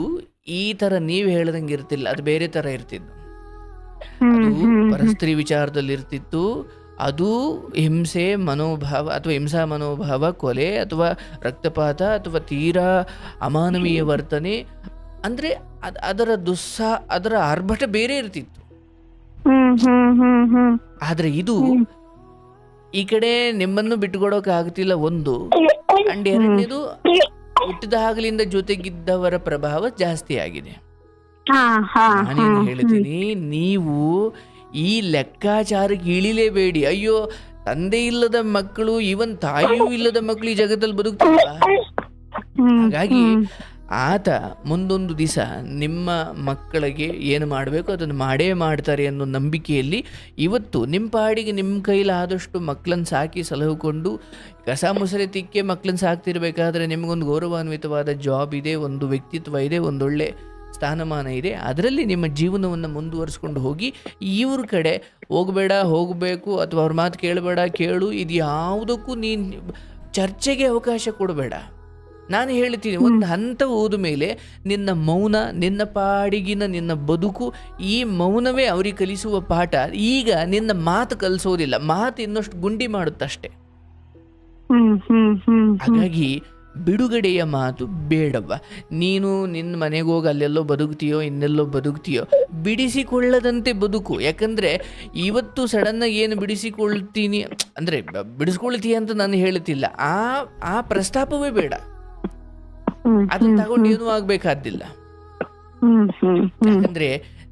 ಈ ತರ ನೀವು ಹೇಳ್ದಂಗೆ ಇರ್ತಿಲ್ಲ, ಅದು ಬೇರೆ ತರ ಇರ್ತಿತ್ತು. ಅದು ಪರಸ್ತ್ರೀ ವಿಚಾರದಲ್ಲಿ ಇರ್ತಿತ್ತು. ಅದು ಹಿಂಸೆ ಮನೋಭಾವ ಅಥವಾ ಹಿಂಸಾ ಮನೋಭಾವ, ಕೊಲೆ ಅಥವಾ ರಕ್ತಪಾತ ಅಥವಾ ತೀರಾ ಅಮಾನವೀಯ ವರ್ತನೆ, ಅಂದ್ರೆ ಅದರ ಆರ್ಭಟ ಬೇರೆ ಇರ್ತಿತ್ತು. ಆದ್ರೆ ಇದು ಈ ಕಡೆ ನಿಮ್ಮನ್ನು ಬಿಟ್ಟುಕೊಡೋಕೆ ಆಗ್ತಿಲ್ಲ ಒಂದು, ಅಂಡ್ ಎರಡನೇದು ಹುಟ್ಟಿದಾಗಲಿಂದ ಜೊತೆಗಿದ್ದವರ ಪ್ರಭಾವ ಜಾಸ್ತಿ ಆಗಿದೆ. ನಾನೇನು ಹೇಳ್ತೀನಿ, ನೀವು ಈ ಲೆಕ್ಕಾಚಾರಕ್ಕೆ ಇಳಿಲೇಬೇಡಿ. ಅಯ್ಯೋ, ತಂದೆ ಇಲ್ಲದ ಮಕ್ಕಳು, ಇವನ್ ತಾಯಿಯೂ ಇಲ್ಲದ ಮಕ್ಕಳು ಈ ಜಗತ್ತಲ್ಲಿ ಬದುಕ್ತಿಲ್ಲ. ಹಾಗಾಗಿ ಆತ ಮುಂದೊಂದು ದಿವಸ ನಿಮ್ಮ ಮಕ್ಕಳಿಗೆ ಏನು ಮಾಡಬೇಕು ಅದನ್ನು ಮಾಡೇ ಮಾಡ್ತಾರೆ ಅನ್ನೋ ನಂಬಿಕೆಯಲ್ಲಿ ಇವತ್ತು ನಿಮ್ಮ ಪಾಡಿಗೆ ನಿಮ್ಮ ಕೈಲಾದಷ್ಟು ಮಕ್ಕಳನ್ನು ಸಾಕಿ ಸಲಹುಕೊಂಡು ಕಸ ಮುಸರೆ ತಿಕ್ಕೆ ಮಕ್ಕಳನ್ನ ಸಾಕ್ತಿರ್ಬೇಕಾದ್ರೆ ನಿಮಗೊಂದು ಗೌರವಾನ್ವಿತವಾದ ಜಾಬ್ ಇದೆ, ಒಂದು ವ್ಯಕ್ತಿತ್ವ ಇದೆ, ಒಂದೊಳ್ಳೆ ಸ್ಥಾನಮಾನ ಇದೆ, ಅದರಲ್ಲಿ ನಿಮ್ಮ ಜೀವನವನ್ನು ಮುಂದುವರಿಸ್ಕೊಂಡು ಹೋಗಿ. ಇವ್ರ ಕಡೆ ಹೋಗಬೇಕು ಅಥವಾ ಅವ್ರ ಮಾತು ಕೇಳಬೇಡ, ಕೇಳು, ಇದು ಯಾವುದಕ್ಕೂ ನೀನು ಚರ್ಚೆಗೆ ಅವಕಾಶ ಕೊಡಬೇಡ. ನಾನು ಹೇಳ್ತೀನಿ, ಒಂದು ಹಂತ ಹೋದ ಮೇಲೆ ನಿನ್ನ ಮೌನ, ನಿನ್ನ ಪಾಡಿಗಿನ ನಿನ್ನ ಬದುಕು, ಈ ಮೌನವೇ ಅವ್ರಿಗೆ ಕಲಿಸುವ ಪಾಠ. ಈಗ ನಿನ್ನ ಮಾತು ಕಲಿಸೋದಿಲ್ಲ, ಮಾತು ಇನ್ನಷ್ಟು ಗುಂಡಿ ಮಾಡುತ್ತಷ್ಟೆ. ಹಾಗಾಗಿ ಬಿಡುಗಡೆಯ ಮಾತು ಬೇಡವ್ವ. ನೀನು ನಿನ್ನ ಮನೆಗೆ ಹೋಗಿ ಅಲ್ಲೆಲ್ಲೋ ಬದುಕ್ತೀಯೋ ಇನ್ನೆಲ್ಲೋ ಬದುಕ್ತೀಯೋ, ಬಿಡಿಸಿಕೊಳ್ಳದಂತೆ ಬದುಕು. ಯಾಕಂದರೆ ಇವತ್ತು ಸಡನ್ನಾಗಿ ಏನು ಬಿಡಿಸಿಕೊಳ್ತೀನಿ ಅಂದರೆ ಬಿಡಿಸ್ಕೊಳ್ತೀಯ ಅಂತ ನಾನು ಹೇಳ್ತಿಲ್ಲ, ಆ ಪ್ರಸ್ತಾಪವೇ ಬೇಡ. ಅದನ್ನ ತಗೊಂಡು ಏನೂ ಆಗ್ಬೇಕಾದಿಲ್ಲ. ಯಾಕಂದ್ರೆ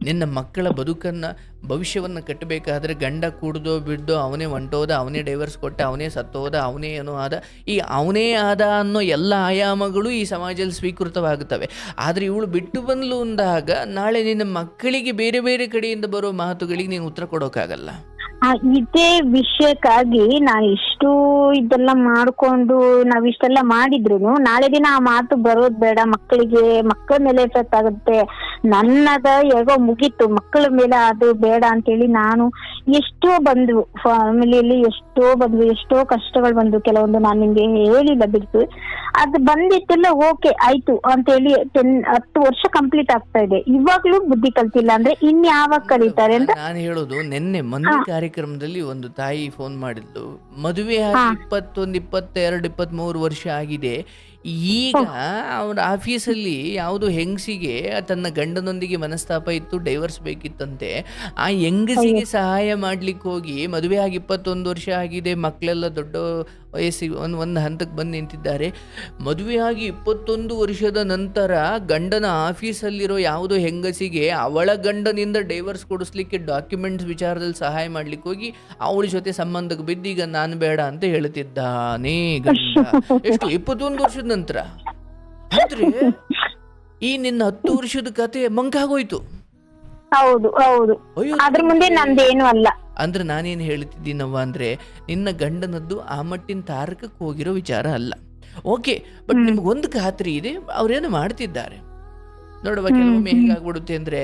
ನಿನ್ನ ಮಕ್ಕಳ ಬದುಕನ್ನ ಭವಿಷ್ಯವನ್ನ ಕಟ್ಟಬೇಕಾದ್ರೆ ಗಂಡ ಕೂಡ್ದೋ ಬಿಡ್ದೋ, ಅವನೇ ಹೊಂಟೋದ, ಅವನೇ ಡೈವರ್ಸ್ ಕೊಟ್ಟ, ಅವನೇ ಸತ್ತೋದ, ಅವನೇ ಏನೋ ಆದ, ಈ ಅವನೇ ಆದ ಅನ್ನೋ ಎಲ್ಲ ಆಯಾಮಗಳು ಈ ಸಮಾಜದಲ್ಲಿ ಸ್ವೀಕೃತವಾಗುತ್ತವೆ. ಆದರೆ ಇವಳು ಬಿಟ್ಟು ಬಂದ್ಲು ಅಂದಾಗ ನಾಳೆ ನಿನ್ನ ಮಕ್ಕಳಿಗೆ ಬೇರೆ ಬೇರೆ ಕಡೆಯಿಂದ ಬರೋ ಮಾತುಗಳಿಗೆ ನೀನು ಉತ್ತರ ಕೊಡೋಕ್ಕಾಗಲ್ಲ. ಇದೇ ವಿಷಯಕ್ಕಾಗಿ ನಾನು ಇಷ್ಟು ಇದೆಲ್ಲ ಮಾಡ್ಕೊಂಡು ನಾವಿಷ್ಟೆಲ್ಲ ಮಾಡಿದ್ರು ನಾಳೆ ದಿನ ಆ ಮಾತು ಬರೋದ್ ಬೇಡ, ಮಕ್ಕಳ ಮೇಲೆ ಎಫೆಕ್ಟ್ ಆಗುತ್ತೆ, ನನ್ನದ ಹೇಗೋ ಮುಗೀತು, ಮಕ್ಕಳ ಮೇಲೆ ಅದು ಬೇಡ ಅಂತೇಳಿ ನಾನು ಎಷ್ಟೋ ಬಂದ್ವು, ಫ್ಯಾಮಿಲಿಯಲ್ಲಿ ಎಷ್ಟೋ ಕಷ್ಟಗಳು ಬಂದ್ವು. ಕೆಲವೊಂದು ನಾನು ನಿಮ್ಗೆ ಹೇಳಿಲ್ಲ ಬಿಡ್ತು, ಅದು ಬಂದಿತ್ತೆಲ್ಲ ಓಕೆ ಆಯ್ತು ಅಂತೇಳಿ 10 ವರ್ಷ ಕಂಪ್ಲೀಟ್ ಆಗ್ತಾ ಇದೆ, ಇವಾಗ್ಲೂ ಬುದ್ಧಿ ಕಲ್ತಿಲ್ಲ ಅಂದ್ರೆ ಇನ್ಯಾವಾಗ ಕಲಿತಾರೆ ಅಂತ ನಾನು ಹೇಳೋದು. ನಿನ್ನೆ ಮೊನ್ನೆ ಕಾರ್ಯಕ್ರಮದಲ್ಲಿ ಒಂದು ತಾಯಿ ಫೋನ್ ಮಾಡಿದ್ಲು, ಮದುವೆ ಆಗಿ 21, 22, 23 ವರ್ಷ ಆಗಿದೆ. ಈಗ ಅವನ ಆಫೀಸಲ್ಲಿ ಯಾವುದೋ ಹೆಂಗಸಿಗೆ ತನ್ನ ಗಂಡನೊಂದಿಗೆ ಮನಸ್ತಾಪ ಇತ್ತು, ಡೈವರ್ಸ್ ಬೇಕಿತ್ತಂತೆ. ಆ ಹೆಂಗಸಿಗೆ ಸಹಾಯ ಮಾಡ್ಲಿಕ್ಕೆ ಹೋಗಿ ಮದುವೆ ಆಗಿ 21 ವರ್ಷ ಆಗಿದೆ, ಮಕ್ಕಳೆಲ್ಲ ದೊಡ್ಡ ವಯಸ್ಸಿಗೆ ಒಂದು ಹಂತಕ್ಕೆ ಬಂದು ನಿಂತಿದ್ದಾರೆ. ಮದುವೆಯಾಗಿ 21 ವರ್ಷದ ನಂತರ ಗಂಡನ ಆಫೀಸಲ್ಲಿರೋ ಯಾವುದೋ ಹೆಂಗಸಿಗೆ ಅವಳ ಗಂಡನಿಂದ ಡೈವರ್ಸ್ ಕೊಡಿಸ್ಲಿಕ್ಕೆ ಡಾಕ್ಯುಮೆಂಟ್ಸ್ ವಿಚಾರದಲ್ಲಿ ಸಹಾಯ ಮಾಡ್ಲಿಕ್ಕೆ ಹೋಗಿ ಅವಳ ಜೊತೆ ಸಂಬಂಧಕ್ಕೆ ಬಿದ್ದೀಗ ನಾನು ಬೇಡ ಅಂತ ಹೇಳ್ತಿದ್ದಾನೆ ಗಂಡ. ಎಷ್ಟು 21 ವರ್ಷದ ನಂತರ ಅಂದ್ರೆ ಈ ನಿನ್ನ 10 ವರ್ಷದ ಕತೆ ಮಂಕಾಗೋಯ್ತು. ಹೌದು ಹೌದು, ಅದ್ರ ಮುಂದೆ ನಂದೇನು ಅಲ್ಲ. ಅಂದ್ರೆ ನಾನೇನು ಹೇಳ್ತಿದ್ದೀನವ್ವ ಅಂದ್ರೆ, ನಿನ್ನ ಗಂಡನದ್ದು ಆ ಮಟ್ಟಿನ ತಾರಕಕ್ಕೆ ಹೋಗಿರೋ ವಿಚಾರ ಅಲ್ಲ. ಓಕೆ, ಬಟ್ ನಿಮ್ಗೊಂದು ಖಾತ್ರಿ ಇದೆ, ಅವ್ರೇನು ಮಾಡ್ತಿದ್ದಾರೆ ನೋಡುವ. ಕೆಲವೊಮ್ಮೆ ಹೇಗಾಗ್ಬಿಡುತ್ತೆ ಅಂದ್ರೆ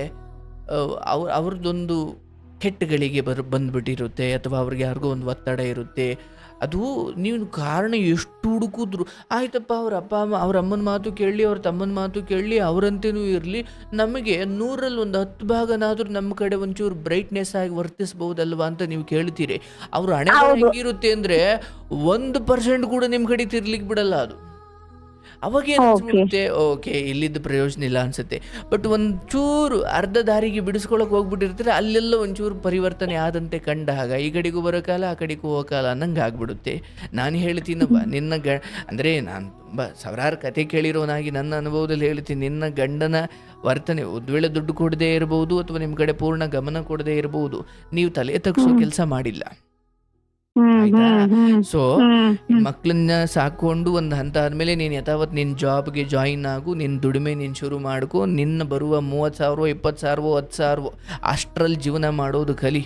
ಅವ್ರದ್ದೊಂದು ಕೆಟ್ಟಗಳಿಗೆ ಬಂದ್ಬಿಟ್ಟಿರುತ್ತೆ, ಅಥವಾ ಅವ್ರಿಗೆ ಯಾರಿಗೋ ಒಂದು ಒತ್ತಡ ಇರುತ್ತೆ. ಅದು ನೀವು ಕಾರಣ ಎಷ್ಟು ಹುಡುಕಿದ್ರು ಆಯ್ತಪ್ಪ, ಅವ್ರ ಅಮ್ಮನ ಮಾತು ಕೇಳಲಿ, ಅವ್ರ ತಮ್ಮನ ಮಾತು ಕೇಳಲಿ, ಅವರಂತೇನೂ ಇರಲಿ, ನಮಗೆ 100ರಲ್ಲಿ ಒಂದು 10 ಭಾಗನಾದ್ರೂ ನಮ್ಮ ಕಡೆ ಒಂಚೂರು ಬ್ರೈಟ್ನೆಸ್ ಆಗಿ ವರ್ತಿಸ್ಬಹುದಲ್ವಾ ಅಂತ ನೀವು ಕೇಳ್ತೀರಿ. ಅವ್ರ ಹಣೆ ಹೆಂಗಿರುತ್ತೆ ಅಂದ್ರೆ 1% ಕೂಡ ನಿಮ್ಮ ಕಡೆ ತಿರ್ಲಿಕ್ಕೆ ಬಿಡಲ್ಲ. ಅದು ಅವಾಗೇನು ಅನ್ಸುತ್ತೆ, ಓಕೆ ಇಲ್ಲಿದ್ದ ಪ್ರಯೋಜನ ಇಲ್ಲ ಅನ್ಸುತ್ತೆ. ಬಟ್ ಒಂಚೂರು ಅರ್ಧ ದಾರಿಗೆ ಬಿಡಿಸ್ಕೊಳಕ್ ಹೋಗ್ಬಿಟ್ಟಿರ್ತಾರೆ, ಅಲ್ಲೆಲ್ಲ ಒಂಚೂರು ಪರಿವರ್ತನೆ ಆದಂತೆ ಕಂಡಾಗ ಈ ಕಡೆಗೂ ಬರೋ ಕಾಲ ಆ ಕಡೆಗೂ ಹೋಗೋ ಕಾಲ ಅನ್ನಂಗೆ ಆಗ್ಬಿಡುತ್ತೆ. ನಾನು ಹೇಳ್ತೀನಪ್ಪ, ನಿನ್ನ ಅಂದರೆ ನಾನು ತುಂಬ ಸಾವಿರಾರು ಕತೆ ಕೇಳಿರೋನಾಗಿ ನನ್ನ ಅನುಭವದಲ್ಲಿ ಹೇಳ್ತೀನಿ, ನಿನ್ನ ಗಂಡನ ವರ್ತನೆ ಒಂದು ವೇಳೆ ದುಡ್ಡು ಕೊಡದೇ ಇರಬಹುದು, ಅಥವಾ ನಿಮ್ಮ ಕಡೆ ಪೂರ್ಣ ಗಮನ ಕೊಡದೇ ಇರಬಹುದು, ನೀವು ತಲೆ ತಗ್ಸೋ ಕೆಲಸ ಮಾಡಿಲ್ಲ. ಆಯ್ತಾ? ಸೊ ಮಕ್ಕಳನ್ನ ಸಾಕೊಂಡು ಒಂದು ಹಂತ ಆದ್ಮೇಲೆ ನೀನು ಯಥಾವತ್ ನಿನ್ನ ಜಾಬ್ಗೆ ಜಾಯಿನ್ ಆಗು, ನಿನ್ನ ದುಡಿಮೆ ನೀನು ಶುರು ಮಾಡ್ಕೊ, ನಿನ್ನ ಬರುವ 30,000 20,000 10,000 ಅಷ್ಟರಲ್ಲಿ ಜೀವನ ಮಾಡೋದು ಕಲಿ.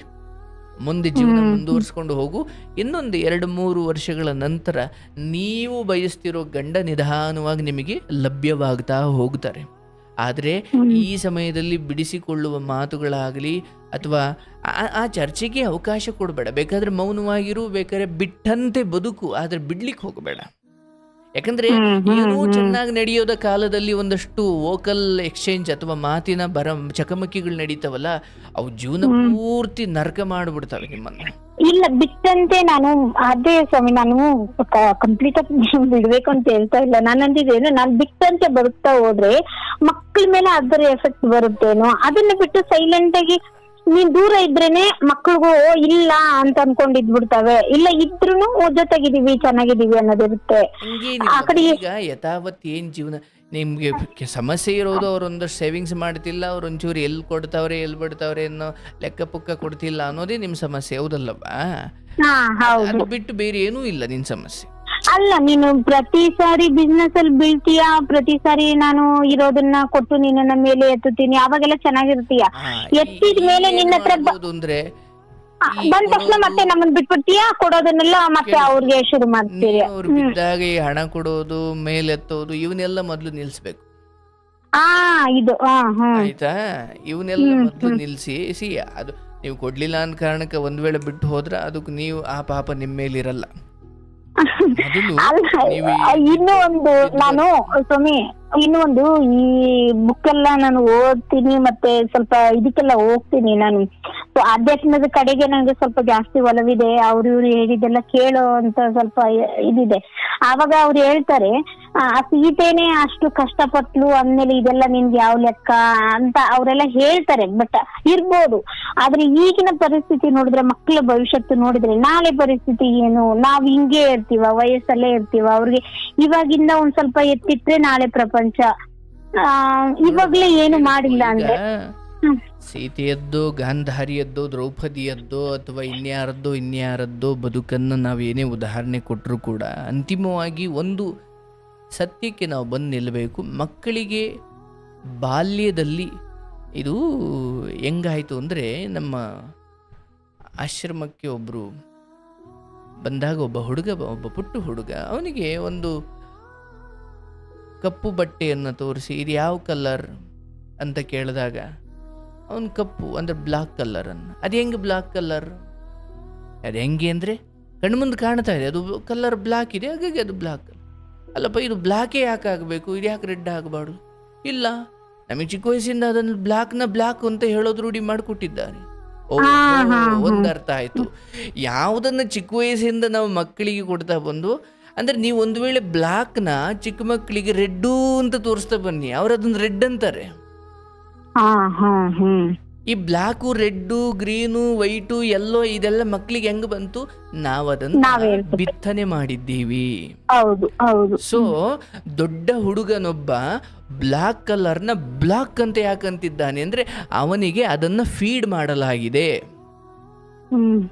ಮುಂದೆ ಜೀವನ ಮುಂದುವರಿಸ್ಕೊಂಡು ಹೋಗು. ಇನ್ನೊಂದು 2-3 ವರ್ಷಗಳ ನಂತರ ನೀವು ಬಯಸ್ತಿರೋ ಗಂಡ ನಿಧಾನವಾಗಿ ನಿಮಗೆ ಲಭ್ಯವಾಗ್ತಾ ಹೋಗ್ತಾರೆ. ಆದರೆ ಈ ಸಮಯದಲ್ಲಿ ಬಿಡಿಸಿಕೊಳ್ಳುವ ಮಾತುಗಳಾಗಲಿ ಅಥವಾ ಆ ಚರ್ಚೆಗೆ ಅವಕಾಶ ಕೊಡಬೇಡ. ಬೇಕಾದ್ರೆ ಮೌನವಾಗಿರು, ಬೇಕಾದ್ರೆ ಬಿಟ್ಟಂತೆ ಬದುಕು, ಆದರೆ ಬಿಡ್ಲಿಕ್ಕೆ ಹೋಗಬೇಡ. ಯಾಕಂದ್ರೆ ಏನೂ ಚೆನ್ನಾಗಿ ನಡೆಯೋದ ಕಾಲದಲ್ಲಿ ಒಂದಷ್ಟು ವೋಕಲ್ ಎಕ್ಸ್ಚೇಂಜ್ ಅಥವಾ ಮಾತಿನ ಚಕಮಕಿಗಳು ನಡೀತಾವಲ್ಲ, ಅವು ಜೀವನ ಪೂರ್ತಿ ನರಕ ಮಾಡಿಬಿಡ್ತವೆ ನಿಮ್ಮನ್ನ. ಇಲ್ಲ, ಬಿಟ್ಟಂತೆ ನಾನು ಅದೇ ಸ್ವಾಮಿ, ನಾನು ಕಂಪ್ಲೀಟ್ ಆಗಿ ಬಿಡ್ಬೇಕು ಅಂತ ಹೇಳ್ತಾ ಇಲ್ಲ. ನಾನಂದಿದ್ದೇನು, ನಾನು ಬಿಟ್ಟಂತೆ ಬರುತ್ತಾ ಹೋದ್ರೆ ಮಕ್ಕಳ ಮೇಲೆ ಅದರ ಎಫೆಕ್ಟ್ ಬರುತ್ತೇನೋ, ಅದನ್ನ ಬಿಟ್ಟು ಸೈಲೆಂಟ್ ಆಗಿ ನೀನ್ ದೂರ ಇದ್ರೇನೆ ಮಕ್ಳಿಗೂ ಇಲ್ಲ ಅಂತ ಅನ್ಕೊಂಡಿದ್ಬಿಡ್ತವೆ. ಇಲ್ಲ ಇದ್ರೂನು ಜೊತೆಗಿದೀವಿ ಚೆನ್ನಾಗಿದೀವಿ ಅನ್ನೋದಿರುತ್ತೆ. ಆ ಕಡೆ ಈಗ ಯಥಾವತ್ ಏನ್ ಜೀವನ ನಿಮ್ಗೆ ಸಮಸ್ಯೆ ಇರೋದು, ಅವ್ರೊಂದಷ್ಟು ಸೇವಿಂಗ್ಸ್ ಮಾಡ್ತಿಲ್ಲ, ಅವ್ರ ಒಂಚೂರು ಎಲ್ಲಿ ಕೊಡ್ತಾವ್ರೆ ಎಲ್ಲಿ ಬಿಡ್ತಾವ್ರೆ ಅನ್ನೋ ಲೆಕ್ಕ ಪುಕ್ಕ ಕೊಡ್ತಿಲ್ಲ ಅನ್ನೋದೇ ನಿಮ್ ಸಮಸ್ಯೆ, ಹೌದಲ್ಲವಾ? ಅದು ಬಿಟ್ಟು ಬೇರೆ ಏನೂ ಇಲ್ಲ ನಿನ್ ಸಮಸ್ಯೆ. ಅಲ್ಲ, ನೀನು ಪ್ರತಿ ಸಾರಿ ಬಿಸ್ನೆಸ್ ಅಲ್ಲಿ ಬೀಳ್ತೀಯಾ, ಪ್ರತಿ ಸಾರಿ ನಾನು ಇರೋದನ್ನ ಕೊಟ್ಟು ನಿನ್ನ ಮೇಲೆ ಎತ್ತುತ್ತೀನಿ, ಅವಾಗೆಲ್ಲ ಚೆನ್ನಾಗಿರ್ತೀಯ. ಎತ್ತಿದ ಮೇಲೆ ನಿನ್ನ ಹತ್ರ ಅಂದ್ರೆ ಬಂದ ತಕ್ಷಣ ಮತ್ತೆ ನಮ್ಮನ್ನ ಬಿಟ್ಬಿಡ್ತೀಯಾ, ಕೊಡೋದನ್ನೆಲ್ಲ ಮತ್ತೆ ಅವ್ರಿಗೆ ಶುರು ಮಾಡ್ತೀರಿ. ಅವ್ರು ಬಿದ್ದಾಗ ಈ ಹಣ ಕೊಡೋದು, ಮೇಲೆತ್ತೋದು, ಇವನ್ನೆಲ್ಲ ಮೊದ್ಲು ನಿಲ್ಸ್ಬೇಕು. ಇದು ಆಯ್ತಾ? ಇವನ್ನೆಲ್ಲ ಮೊದ್ಲು ನಿಲ್ಸಿ. ಅದು ನೀವು ಕೊಡ್ಲಿಲ್ಲ ಅಂದ ಕಾರಣಕ್ಕೆ ಒಂದ್ ವೇಳೆ ಬಿಟ್ಟು ಹೋದ್ರ ಅದಕ್ಕೆ ನೀವು ಆ ಪಾಪ ನಿಮ್ಮ ಮೇಲೆ ಇರಲ್ಲ. ಇನ್ನೂ ಒಂದು ನಾನು ಸ್ವಾಮಿ, ಇನ್ನೂ ಒಂದು ಈ ಬುಕ್ ಎಲ್ಲ ನಾನು ಓದ್ತೀನಿ, ಮತ್ತೆ ಸ್ವಲ್ಪ ಇದಕ್ಕೆಲ್ಲ ಹೋಗ್ತೀನಿ ನಾನು. ಅಧ್ಯಾತ್ಮದ ಕಡೆಗೆ ನಂಗೆ ಸ್ವಲ್ಪ ಜಾಸ್ತಿ ಒಲವಿದೆ. ಇವ್ರು ಹೇಳಿದೆಲ್ಲ ಕೇಳೋ ಅಂತ ಸ್ವಲ್ಪ ಇದಿದೆ. ಆವಾಗ ಅವ್ರು ಹೇಳ್ತಾರೆ, ಸೀತೆನೆ ಅಷ್ಟು ಕಷ್ಟಪಟ್ಲು ಅಂದ್ಮೇಲೆ ಇದೆಲ್ಲ ನಿನ್ಗೆ ಯಾವ ಲೆಕ್ಕ ಅಂತ ಅವರೆಲ್ಲ ಹೇಳ್ತಾರೆ. ಬಟ್ ಇರ್ಬೋದು, ಆದ್ರೆ ಈಗಿನ ಪರಿಸ್ಥಿತಿ ನೋಡಿದ್ರೆ, ಮಕ್ಕಳ ಭವಿಷ್ಯತ್ತು ನೋಡಿದ್ರೆ, ನಾಳೆ ಪರಿಸ್ಥಿತಿ ಏನು, ನಾವ್ ಹಿಂಗೆ ಇರ್ತೀವ, ವಯಸ್ಸಲ್ಲೇ ಇರ್ತೀವ. ಅವ್ರಿಗೆ ಇವಾಗಿಂದ ಒಂದ್ ಸ್ವಲ್ಪ ಎತ್ತಿಟ್ರೆ ನಾಳೆ ಪ್ರಪಂಚ. ಇವಾಗ್ಲೇ ಏನು ಮಾಡಿಲ್ಲ ಅಂದ್ರೆ ಸೀತೆಯದ್ದೋ, ಗಾಂಧಾರಿಯದ್ದೋ, ದ್ರೌಪದಿಯದ್ದೋ ಅಥವಾ ಇನ್ಯಾರದ್ದೋ ಬದುಕನ್ನು ನಾವೇನೇ ಉದಾಹರಣೆ ಕೊಟ್ಟರು ಕೂಡ ಅಂತಿಮವಾಗಿ ಒಂದು ಸತ್ಯಕ್ಕೆ ನಾವು ಬಂದು ನಿಲ್ಲಬೇಕು. ಮಕ್ಕಳಿಗೆ ಬಾಲ್ಯದಲ್ಲಿ ಇದು ಹೆಂಗಾಯಿತು ಅಂದರೆ, ನಮ್ಮ ಆಶ್ರಮಕ್ಕೆ ಒಬ್ಬರು ಬಂದಾಗ ಒಬ್ಬ ಪುಟ್ಟ ಹುಡುಗ, ಅವನಿಗೆ ಒಂದು ಕಪ್ಪು ಬಟ್ಟೆಯನ್ನು ತೋರಿಸಿ ಇದು ಯಾವ ಕಲರ್ ಅಂತ ಕೇಳಿದಾಗ ಅವನು ಕಪ್ಪು ಅಂದರೆ ಬ್ಲಾಕ್ ಕಲರ್ ಅನ್ನು. ಅದು ಹೆಂಗೆ ಬ್ಲಾಕ್ ಕಲರ್? ಅದು ಹೆಂಗೆ ಅಂದರೆ ಕಣ್ಣು ಮುಂದೆ ಕಾಣ್ತಾ ಇದೆ, ಅದು ಕಲರ್ ಬ್ಲಾಕ್ ಇದೆ, ಹಾಗಾಗಿ ಅದು ಬ್ಲಾಕ್. ಅಲ್ಲಪ್ಪ, ಇದು ಬ್ಲಾಕೇ ಯಾಕೆ ಆಗಬೇಕು, ಇದು ಯಾಕೆ ರೆಡ್ ಆಗಬಾರ್ದು? ಇಲ್ಲ, ನಮಗೆ ಚಿಕ್ಕ ವಯಸ್ಸಿಂದ ಅದನ್ನು ಬ್ಲಾಕ್ ಅಂತ ಹೇಳೋದು ರೂಢಿ ಮಾಡಿಕೊಟ್ಟಿದ್ದಾರೆ. ಒಂದು ಅರ್ಥ ಆಯಿತು. ಯಾವುದನ್ನು ಚಿಕ್ಕ ವಯಸ್ಸಿಂದ ನಾವು ಮಕ್ಕಳಿಗೆ ಕೊಡ್ತಾ ಬಂದು, ಅಂದರೆ ನೀವು ಒಂದು ವೇಳೆ ಬ್ಲಾಕ್ನ ಚಿಕ್ಕ ಮಕ್ಕಳಿಗೆ ರೆಡ್ಡು ಅಂತ ತೋರಿಸ್ತಾ ಬನ್ನಿ, ಅವ್ರು ಅದನ್ನು ರೆಡ್ ಅಂತಾರೆ. ಈ ಬ್ಲಾಕು, ರೆಡ್ಡು, ಗ್ರೀನು, ವೈಟು, ಎಲ್ಲೋ ಇದೆಲ್ಲ ಮಕ್ಕಳಿಗೆ ಹೆಂಗ್ ಬಂತು? ನಾವು ಅದನ್ನ ಬಿತ್ತನೆ ಮಾಡಿದ್ದೀವಿ. ಸೊ ದೊಡ್ಡ ಹುಡುಗನೊಬ್ಬ ಬ್ಲಾಕ್ ಕಲರ್ನ ಬ್ಲಾಕ್ ಅಂತ ಯಾಕಂತಿದ್ದಾನೆ ಅಂದ್ರೆ ಅವನಿಗೆ ಅದನ್ನ ಫೀಡ್ ಮಾಡಲಾಗಿದೆ,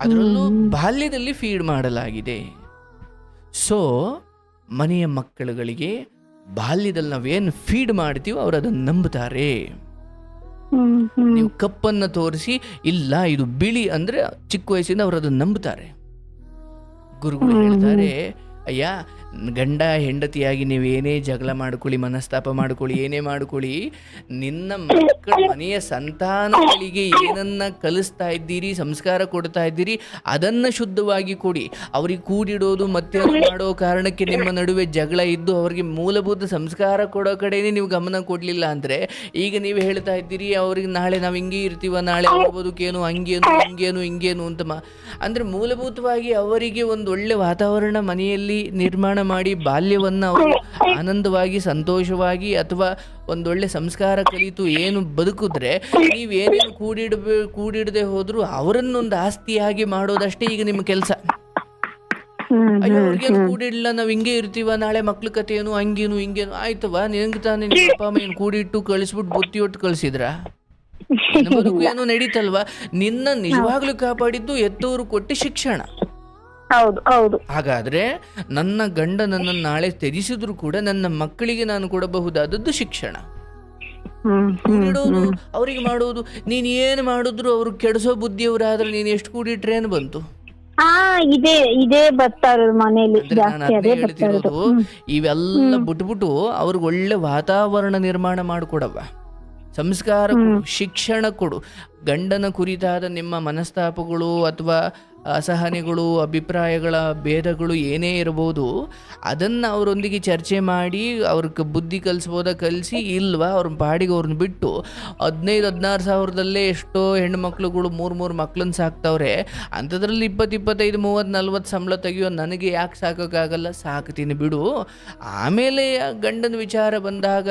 ಅದರಲ್ಲೂ ಬಾಲ್ಯದಲ್ಲಿ ಫೀಡ್ ಮಾಡಲಾಗಿದೆ. ಸೊ ಮನೆಯ ಮಕ್ಕಳುಗಳಿಗೆ ಬಾಲ್ಯದಲ್ಲಿ ನಾವೇನು ಫೀಡ್ ಮಾಡ್ತೀವೋ ಅವ್ರು ಅದನ್ನು ನಂಬುತ್ತಾರೆ. ನೀವು ಕಪ್ಪನ್ನು ತೋರಿಸಿ ಇಲ್ಲ ಇದು ಬಿಳಿ ಅಂದ್ರೆ ಚಿಕ್ಕ ವಯಸ್ಸಿಂದ ಅವರು ಅದನ್ನು ನಂಬುತ್ತಾರೆ. ಗುರುಗಳು ಹೇಳ್ತಾರೆ, ಅಯ್ಯ ಗಂಡ ಹೆಂಡತಿಯಾಗಿ ನೀವೇನೇ ಜಗಳ ಮಾಡ್ಕೊಳ್ಳಿ, ಮನಸ್ತಾಪ ಮಾಡ್ಕೊಳ್ಳಿ, ಏನೇ ಮಾಡ್ಕೊಳ್ಳಿ, ನಿನ್ನ ಮಕ್ಕಳ ಮನೆಯ ಸಂತಾನಗಳಿಗೆ ಏನನ್ನ ಕಲಿಸ್ತಾ ಇದ್ದೀರಿ, ಸಂಸ್ಕಾರ ಕೊಡ್ತಾ ಇದ್ದೀರಿ, ಅದನ್ನ ಶುದ್ಧವಾಗಿ ಕೊಡಿ. ಅವ್ರಿಗೆ ಕೂಡಿಡೋದು ಮತ್ತೆ ಮಾಡೋ ಕಾರಣಕ್ಕೆ ನಿಮ್ಮ ನಡುವೆ ಜಗಳ ಇದ್ದು ಅವ್ರಿಗೆ ಮೂಲಭೂತ ಸಂಸ್ಕಾರ ಕೊಡೋ ಕಡೆನೇ ನೀವು ಗಮನ ಕೊಡ್ಲಿಲ್ಲ ಅಂದ್ರೆ, ಈಗ ನೀವು ಹೇಳ್ತಾ ಇದ್ದೀರಿ ಅವ್ರಿಗೆ ನಾಳೆ ನಾವು ಹಿಂಗೆ ಇರ್ತೀವ, ನಾಳೆ ಅವ್ರ ಬದುಕೇನು ಹಿಂಗೇನು ಅಂತ ಅಂದ್ರೆ ಮೂಲಭೂತವಾಗಿ ಅವರಿಗೆ ಒಂದು ಒಳ್ಳೆ ವಾತಾವರಣ ಮನೆಯಲ್ಲಿ ನಿರ್ಮಾಣ ಮಾಡಿ ಬಾಲ್ಯವನ್ನ ಅವರು ಆನಂದವಾಗಿ, ಸಂತೋಷವಾಗಿ ಅಥವಾ ಒಂದೊಳ್ಳೆ ಸಂಸ್ಕಾರ ಕಲಿತು ಏನು ಬದುಕಿದ್ರೆ, ನೀವೇನೇನು ಕೂಡಿಡದೆ ಹೋದ್ರು ಅವರನ್ನೊಂದು ಆಸ್ತಿಯಾಗಿ ಮಾಡೋದಷ್ಟೇ ಈಗ ನಿಮ್ಮ ಕೆಲಸ. ಅಯ್ಯೋ ಅವ್ರಿಗೇನು ಕೂಡಿಡ್ಲಿಲ್ಲ, ನಾವು ಹಿಂಗೆ ಇರ್ತೀವ, ನಾಳೆ ಮಕ್ಳ ಕತೆ ಏನು ಹಂಗೇನು ಹಿಂಗೇನು ಆಯ್ತವ, ನಿನಗೆ ತಾನೇ ನಿಮ್ಮ ಅಪ್ಪ ಅಮ್ಮ ಏನು ಕೂಡಿಟ್ಟು ಕಳಿಸ್ಬಿಟ್ಟು ಬುತ್ತಿ ಒಟ್ಟು ಕಳಿಸಿದ್ರ? ಬದುಕು ಏನು ನಡೀತಲ್ವಾ? ನಿನ್ನ ನಿಜವಾಗ್ಲೂ ಕಾಪಾಡಿದ್ದು ಎತ್ತವರು ಕೊಟ್ಟ ಶಿಕ್ಷಣ. ಹಾಗಾದ್ರೆ ನನ್ನ ಗಂಡ ನನ್ನನ್ನು ನಾಳೆ ತ್ಯಜಿಸಿದ್ರು ಕೂಡ ನನ್ನ ಮಕ್ಕಳಿಗೆ ನಾನು ಕೊಡಬಹುದಾದದ್ದು ಶಿಕ್ಷಣ. ಕೂಡಿಡೋದು, ಅವ್ರಿಗೆ ಮಾಡೋದು, ನೀನ್ ಏನು ಮಾಡಿದ್ರು ಅವ್ರು ಕೆಡಿಸೋ ಬುದ್ಧಿಯವರಾದ್ರೆ ನೀನ್ ಎಷ್ಟು ಕೂಡಿಟ್ರೆ ಏನು ಬಂತು? ಹೇಳ್ತಿರೋದು ಇವೆಲ್ಲ ಬಿಟ್ಬಿಟ್ಟು ಅವ್ರಿಗೆ ಒಳ್ಳೆ ವಾತಾವರಣ ನಿರ್ಮಾಣ ಮಾಡಿಕೊಡವ, ಸಂಸ್ಕಾರ ಕೊಡು, ಶಿಕ್ಷಣ ಕೊಡು. ಗಂಡನ ಕುರಿತಾದ ನಿಮ್ಮ ಮನಸ್ತಾಪಗಳು ಅಥವಾ ಅಸಹನೆಗಳು, ಅಭಿಪ್ರಾಯಗಳ ಭೇದಗಳು ಏನೇ ಇರಬಹುದು, ಅದನ್ನು ಅವರೊಂದಿಗೆ ಚರ್ಚೆ ಮಾಡಿ ಅವ್ರಿಗೆ ಬುದ್ಧಿ ಕಲಿಸಿ ಇಲ್ವಾ ಅವ್ರ ಪಾಡಿಗೆ ಅವ್ರನ್ನ ಬಿಟ್ಟು 15-16 ಸಾವಿರದಲ್ಲೇ ಎಷ್ಟೋ ಹೆಣ್ಮಕ್ಳುಗಳು 3 ಮಕ್ಳನ್ನ ಸಾಕ್ತವ್ರೆ. ಅಂಥದ್ರಲ್ಲಿ 20-25-30-40 ಸಂಬಳ ತೆಗಿಯೋ ನನಗೆ ಯಾಕೆ ಸಾಕೋಕ್ಕಾಗಲ್ಲ? ಸಾಕ್ತೀನಿ ಬಿಡು. ಆಮೇಲೆ ಗಂಡನ ವಿಚಾರ ಬಂದಾಗ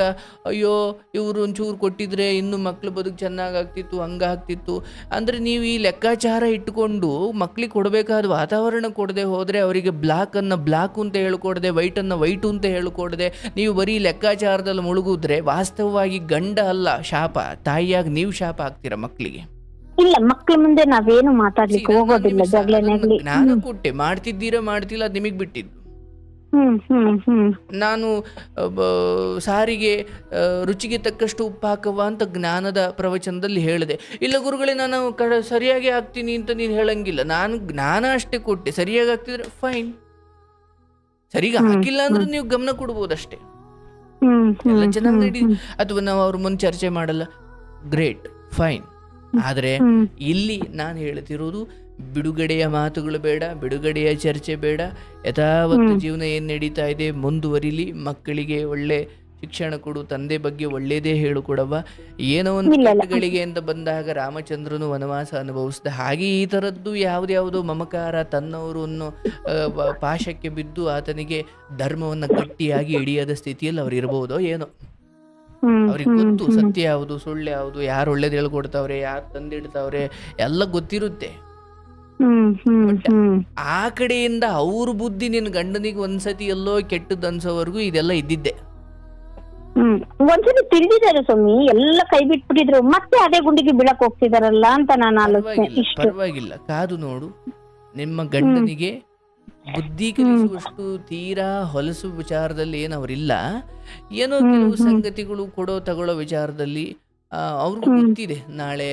ಅಯ್ಯೋ ಇವರು ಒಂಚೂರು ಕೊಟ್ಟಿದ್ರೆ ಇನ್ನೂ ಮಕ್ಳು ಬದುಕು ಚೆನ್ನಾಗಾಗ್ತಿತ್ತು, ಹಂಗಾಗ್ತಿತ್ತು ಅಂದರೆ ನೀವು ಈ ಲೆಕ್ಕಾಚಾರ ಇಟ್ಕೊಂಡು ಮಕ್ಳಿಗೆ ಕೊಡಬೇಕಾದ ವಾತಾವರಣ ಕೊಡದೆ ಹೋದರೆ, ಅವರಿಗೆ ಬ್ಲಾಕನ್ನು ಬ್ಲಾಕ್ ಅಂತ ಹೇಳ್ಕೊಡದೆ, ವೈಟನ್ನು ವೈಟು ಅಂತ ಹೇಳ್ಕೊಡದೆ, ನೀವು ಬರೀ ಲೆಕ್ಕಾಚಾರದಲ್ಲಿ ಮುಳುಗಿದ್ರೆ ವಾಸ್ತವವಾಗಿ ಗಂಡ ಅಲ್ಲ ಶಾಪ, ತಾಯಿಯಾಗಿ ನೀವು ಶಾಪ ಆಗ್ತೀರಾ ಮಕ್ಕಳಿಗೆ. ಇಲ್ಲ, ಮಕ್ಕಳ ಮುಂದೆ ನಾವೇನು ಮಾತಾಡ್ಲಿಕ್ಕೆ ಹೋಗೋದಿಲ್ಲ. ನಾನು ಕೊಟ್ಟೆ, ಮಾಡ್ತಿದ್ದೀರಾ ಮಾಡ್ತಿಲ್ಲ ಅದು ನಿಮಗೆ ಬಿಟ್ಟಿದ್ದು. ಹ್ಮ್ ಹ್ಮ್ ಹ್ಮ್ ನಾನು ಸಾರಿಗೆ ರುಚಿಗೆ ತಕ್ಕಷ್ಟು ಉಪ್ಪು ಹಾಕುವ ಅಂತ ಜ್ಞಾನದ ಪ್ರವಚನದಲ್ಲಿ ಹೇಳಿದೆ. ಇಲ್ಲ ಗುರುಗಳೇ, ನಾನು ಸರಿಯಾಗಿ ಹಾಕ್ತೀನಿ ಅಂತ ನೀನು ಹೇಳಂಗಿಲ್ಲ. ನಾನು ಜ್ಞಾನ ಅಷ್ಟೇ ಕೊಟ್ಟೆ. ಸರಿಯಾಗಿ ಹಾಕ್ತಿದ್ರೆ ಫೈನ್, ಸರಿಗ ಹಾಕಿಲ್ಲ ಅಂದ್ರೆ ನೀವು ಗಮನ ಕೊಡ್ಬೋದಷ್ಟೇ. ಎಲ್ಲ ಚೆನ್ನಾಗಿ ನಡೀ, ಅಥವಾ ನಾವು ಅವ್ರ ಮುಂದೆ ಚರ್ಚೆ ಮಾಡಲ್ಲ, ಗ್ರೇಟ್, ಫೈನ್. ಆದರೆ ಇಲ್ಲಿ ನಾನು ಹೇಳ್ತಿರೋದು ಬಿಡುಗಡೆಯ ಮಾತುಗಳು ಬೇಡ, ಬಿಡುಗಡೆಯ ಚರ್ಚೆ ಬೇಡ. ಯಥಾವತ್ತು ಜೀವನ ಏನು ನಡೀತಾ ಇದೆ ಮುಂದುವರಿಲಿ. ಮಕ್ಕಳಿಗೆ ಒಳ್ಳೆ ಶಿಕ್ಷಣ ಕೊಡು, ತಂದೆ ಬಗ್ಗೆ ಒಳ್ಳೇದೇ ಹೇಳಿಕೊಡವ. ಏನೋ ಒಂದು ಕೆಟ್ಟಗಳಿಗೆ ಅಂತ ಬಂದಾಗ ರಾಮಚಂದ್ರನು ವನವಾಸ ಅನುಭವಿಸಿದ ಹಾಗೆ ಈ ಥರದ್ದು ಯಾವುದ್ಯಾವುದೋ ಮಮಕಾರ, ತನ್ನವರು ಅನ್ನೋ ಪಾಶಕ್ಕೆ ಬಿದ್ದು ಆತನಿಗೆ ಧರ್ಮವನ್ನು ಗಟ್ಟಿಯಾಗಿ ಹಿಡಿಯದ ಸ್ಥಿತಿಯಲ್ಲಿ ಅವ್ರು ಇರಬಹುದೋ ಏನೋ. ಅವ್ರಿಗೆ ಗೊತ್ತು ಸತ್ಯ ಯಾವುದು, ಸುಳ್ಳು ಯಾವುದು, ಯಾರು ಒಳ್ಳೇದು ಹೇಳ್ಕೊಡ್ತಾವ್ರೆ, ಯಾರು ತಂದಿಡ್ತಾವ್ರೆ, ಎಲ್ಲ ಗೊತ್ತಿರುತ್ತೆ. ಆ ಕಡೆಯಿಂದ ಅವ್ರ ಬುದ್ಧಿ ನಿನ್ನ ಗಂಡನಿಗೆ ಒಂದ್ಸತಿ ಎಲ್ಲೋ ಕೆಟ್ಟದ್ದು ಅನ್ಸೋವರೆಗೂ ಇದೆಲ್ಲ ಇದ್ದಿದ್ದೆ. ಒಂದ್ಸತಿ ತಿಳಿದಿದ್ದಾರೆ ಸ್ವಾಮಿ, ಎಲ್ಲ ಕೈ ಬಿಟ್ಬಿಟ್ಟಿದ್ರು, ಮತ್ತೆ ಅದೇ ಗುಂಡಿಗೆ ಬೀಳಕ್ ಹೋಗ್ತಿದಾರಲ್ಲ ಅಂತ ನಾನು ಆಲೋಚನೆ. ಪರವಾಗಿಲ್ಲ, ಕಾದು ನೋಡು. ನಿಮ್ಮ ಗಂಡನಿಗೆ ಬುದ್ಧಿ ಕಲಿಸುವಷ್ಟು ತೀರಾ ಹೊಲಸು ವಿಚಾರದಲ್ಲಿ ಏನು ಅವರಿಲ್ಲ. ಏನೋ ಕೆಲವು ಸಂಗತಿಗಳು ಕೊಡೋ ತಗೊಳ್ಳೋ ವಿಚಾರದಲ್ಲಿ ಅವ್ರಿಗೂ ಗೊತ್ತಿದೆ. ನಾಳೆ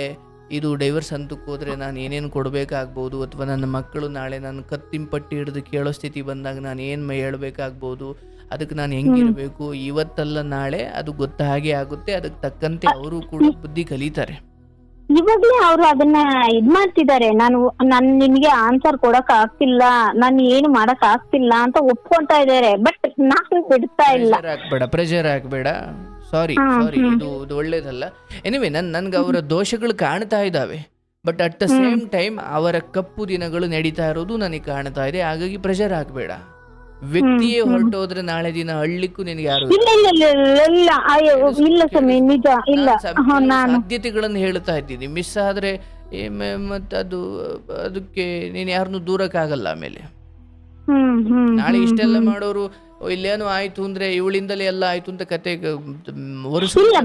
ಇದು ಡೈವರ್ಸ್ ಹಂತಕ್ಕೆ ಹೋದ್ರೆ ನಾನು ಏನೇನು ಕೊಡಬೇಕಾಗ್ಬೋದು, ಅಥವಾ ನನ್ನ ಮಕ್ಕಳು ನಾಳೆ ನಾನು ಕತ್ತಿಂಪಟ್ಟಿ ಹಿಡಿದು ಕೇಳೋ ಸ್ಥಿತಿ ಬಂದಾಗ ನಾನು ಏನು ಹೇಳ್ಬೇಕಾಗ್ಬೋದು, ಅದಕ್ಕೆ ನಾನು ಹೆಂಗಿರಬೇಕು, ಇವತ್ತಲ್ಲ ನಾಳೆ ಅದು ಗೊತ್ತ ಹಾಗೆ ಆಗುತ್ತೆ. ಅದಕ್ಕೆ ತಕ್ಕಂತೆ ಅವರು ಕೂಡ ಬುದ್ಧಿ ಕಲಿತಾರೆ. ಇವಾಗ್ಲೇ ಅವರು ಅದನ್ನ ಇದ್ ಮಾಡ್ತಿದ್ದಾರೆ. ನಾನು ನಿನ್ಗೆ ಆನ್ಸರ್ ಕೊಡಕ್ ಆಗ್ತಿಲ್ಲ, ನಾನು ಏನು ಮಾಡಕ್ ಆಗ್ತಿಲ್ಲ ಅಂತ ಒಪ್ಕೊಂತಾ ಇದಾರೆ. ಬಟ್ ನಾನು ಬಿಡ್ತಾ ಇಲ್ಲ. ಪ್ರೆಷರ್ ಹಾಕ್ಬೇಡ. ಸಾರಿ, ಇದು ಒಳ್ಳೇದಲ್ಲ. ಎನಿವೆ, ನನ್ಗೆ ಅವರ ದೋಷಗಳು ಕಾಣ್ತಾ ಇದ್ದಾವೆ. But at the same time ಅವರ ಕಪ್ಪು ದಿನಗಳು ನಡೀತಾ ಇರೋದು ನನಗೆ ಕಾಣ್ತಾ ಇದೆ. ಹಾಗಾಗಿ ಪ್ರೆಷರ್ ಹಾಕ್ಬೇಡ. ವ್ಯಕ್ತಿಯೇ ಹೊರಟೋದ್ರೆ ನಾಳೆ ದಿನ ಹಳ್ಳಿಕ್ಕೂ ನಿನಗೆ ಯಾರು ಸಾಧ್ಯತೆಗಳನ್ನು ಹೇಳ್ತಾ ಇದ್ದೀನಿ. ಮಿಸ್ ಆದ್ರೆ ಮತ್ತೆ ಅದಕ್ಕೆ ನೀನು ಯಾರನ್ನು ದೂರಕ್ಕಾಗಲ್ಲ. ಆಮೇಲೆ ನಾಳೆ ಇಷ್ಟೆಲ್ಲ ಮಾಡೋರು ಇಲ್ಲೇನು ಆಯ್ತು ಅಂದ್ರೆ ಇವಳಿಂದಲೇ ಎಲ್ಲ ಆಯ್ತು ಅಂತ ಕತೆ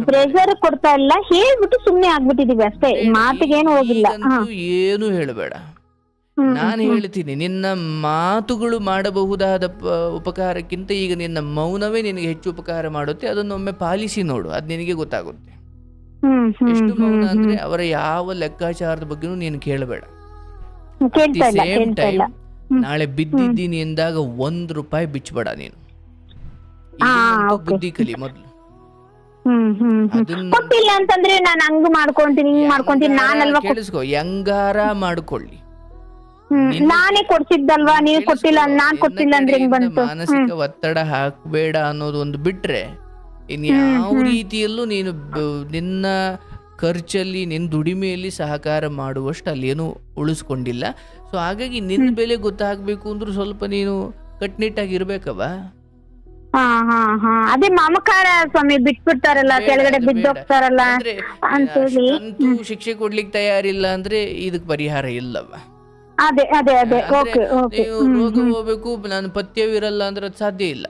ಪ್ರೆಷರ್ ಕೊಡ್ತಾ ಇಲ್ಲ, ಹೇಳ್ಬಿಟ್ಟು ಸುಮ್ನೆ ಆಗ್ಬಿಟ್ಟಿದೀವಿ ಅಷ್ಟೇ, ಮಾತಿಗೇನು ಹೋಗಿಲ್ಲ. ಏನು ಹೇಳಬೇಡ. ನಾನು ಹೇಳ್ತೀನಿ, ನಿನ್ನ ಮಾತುಗಳು ಮಾಡಬಹುದಾದ ಉಪಕಾರಕ್ಕಿಂತ ಈಗ ನಿನ್ನ ಮೌನವೇ ನಿನಗೆ ಹೆಚ್ಚು ಉಪಕಾರ ಮಾಡುತ್ತೆ. ಅದನ್ನೊಮ್ಮೆ ಪಾಲಿಸಿ ನೋಡು, ಅದು ನಿನಗೆ ಗೊತ್ತಾಗುತ್ತೆ. ಎಷ್ಟು ಮೌನ ಅಂದ್ರೆ ಅವರ ಯಾವ ಲೆಕ್ಕಾಚಾರದ ಬಗ್ಗೆನೂ ನೀನು ಕೇಳಬೇಡ. ಸೇಮ್ ಟೈಮ್ ನಾಳೆ ಬಿದ್ದಿದ್ದೀನಿ ಎಂದಾಗ ₹1 ಬಿಚ್ಚಬೇಡ ನೀನು. ಬುದ್ಧಿ ಕಲಿ ಮೊದಲು. ಅಂತಂದ್ರೆ ನಾನು ಹಂಗ ಮಾಡ್ಕೊಂತೀನಿ ಕೇಳಿಸ್ಕೊ, ಹೆಂಗಾರ ಮಾಡ್ಕೊಳ್ಳಿ, ನಾನೇ ಕೊಡ್ಸಿದ್ದಲ್ವಾ, ನೀವು ಕೊಟ್ಟಿಲ್ಲ, ನಾನ್ ಕೊಟ್ಟಿಲ್ಲ ಅಂದ್ರೆ ಹೆಂಗ್ ಬಂತು? ಮಾನಸಿಕ ಒತ್ತಡ ಹಾಕ್ಬೇಡ ಅನ್ನೋದು ಒಂದು ಬಿಟ್ರೆ ಇನ್ಯಾವ ರೀತಿಯಲ್ಲೂ ನೀನು ನಿನ್ನ ಖರ್ಚಲ್ಲಿ, ನಿನ್ನ ದುಡಿಮೆಯಲ್ಲಿ ಸಹಕಾರ ಮಾಡುವಷ್ಟು ಅಲ್ಲೇನು ಉಳಿಸ್ಕೊಂಡಿಲ್ಲ. ಸೊ ಹಾಗಾಗಿ ನಿನ್ನ ಬೆಲೆ ಗೊತ್ತಾಗ್ಬೇಕು ಅಂದ್ರೆ ಸ್ವಲ್ಪ ನೀನು ಕಟ್ನಿಟ್ಟಾಗಿರ್ಬೇಕವ. ಅದೇ ಮಮಕಾರ ಸ್ವಾಮಿ, ಬಿಟ್ಬಿಡ್ತಾರಲ್ಲ, ಕೆಳಗಡೆ ಬಿದ್ದೋಗ್ತಾರಲ್ಲ ಅಂತೇಳಿ ಶಿಕ್ಷೆ ಕೊಡ್ಲಿಕ್ಕೆ ತಯಾರಿಲ್ಲ ಅಂದ್ರೆ ಇದಕ್ ಪರಿಹಾರ ಇಲ್ಲವ. ಅದೇ ಅದೇ ಅದೇ ನೀವು ರೋಗ ಹೋಗ್ಬೇಕು, ನಾನು ಪಥ್ಯವಿರಲ್ಲ ಅಂದ್ರೆ ಅದು ಸಾಧ್ಯ ಇಲ್ಲ.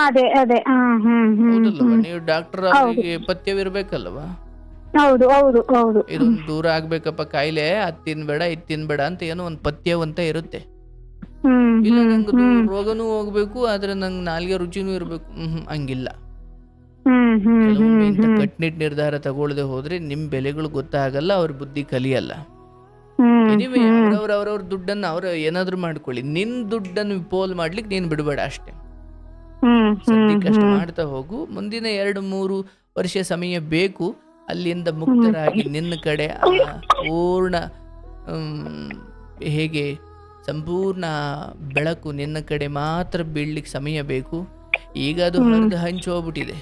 ಅದೇ ಅದೇ ಹೌದಲ್ವ? ನೀವು ಡಾಕ್ಟರ್ ಅವರಿಗೆ ಪಥ್ಯವಿರ್ಬೇಕಲ್ವಾ? ಹೌದು ಹೌದು ಹೌದು. ಇದೊಂದು ದೂರ ಆಗ್ಬೇಕಪ್ಪ ಕಾಯಿಲೆ, ಅದ್ ತಿನ್ಬೇಡ ಇದ್ ತಿನ್ಬೇಡ ಅಂತ ಏನೋ ಒಂದು ಪಥ್ಯವಂತ ಇರುತ್ತೆ. ಇಲ್ಲ ನಂಗೆ ರೋಗನೂ ಹೋಗ್ಬೇಕು ಆದ್ರೆ ನಂಗೆ ನಾಲ್ಗೆ ರುಚಿನೂ ಇರ್ಬೇಕು, ಹಂಗಿಲ್ಲ. ಕೆಲವೊಮ್ಮೆ ಇಂಥ ಕಟ್ನಿಟ್ ನಿರ್ಧಾರ ತಗೊಳ್ಳದೆ ಹೋದ್ರೆ ನಿಮ್ ಬೆಲೆಗಳು ಗೊತ್ತಾಗಲ್ಲ, ಅವ್ರ ಬುದ್ಧಿ ಕಲಿಯಲ್ಲ. ಎನಿವೆ, ಅವ್ರವ್ರ ದುಡ್ಡನ್ನು ಅವ್ರ ಏನಾದ್ರು ಮಾಡ್ಕೊಳ್ಳಿ, ನಿನ್ ದುಡ್ಡನ್ನು ಪೋಲ್ ಮಾಡ್ಲಿಕ್ಕೆ ನೀನ್ ಬಿಡಬೇಡ ಅಷ್ಟೇ. ಸದ್ಯಕ್ಕೆ ಅಷ್ಟು ಮಾಡ್ತಾ ಹೋಗು. ಮುಂದಿನ 2-3 ವರ್ಷ ಸಮಯ ಬೇಕು. ಅಲ್ಲಿಂದ ಮುಕ್ತರಾಗಿ ನಿನ್ನ ಕಡೆ ಪೂರ್ಣ ಹೇಗೆ ಸಂಪೂರ್ಣ ಬೆಳಕು ನಿನ್ನ ಕಡೆ ಮಾತ್ರ ಬೀಳ್ಲಿಕ್ಕೆ ಸಮಯ ಬೇಕು. ಈಗ ಅದು ಹರಿದು ಹಂಚಿ ಹೋಗ್ಬಿಟ್ಟಿದೆ.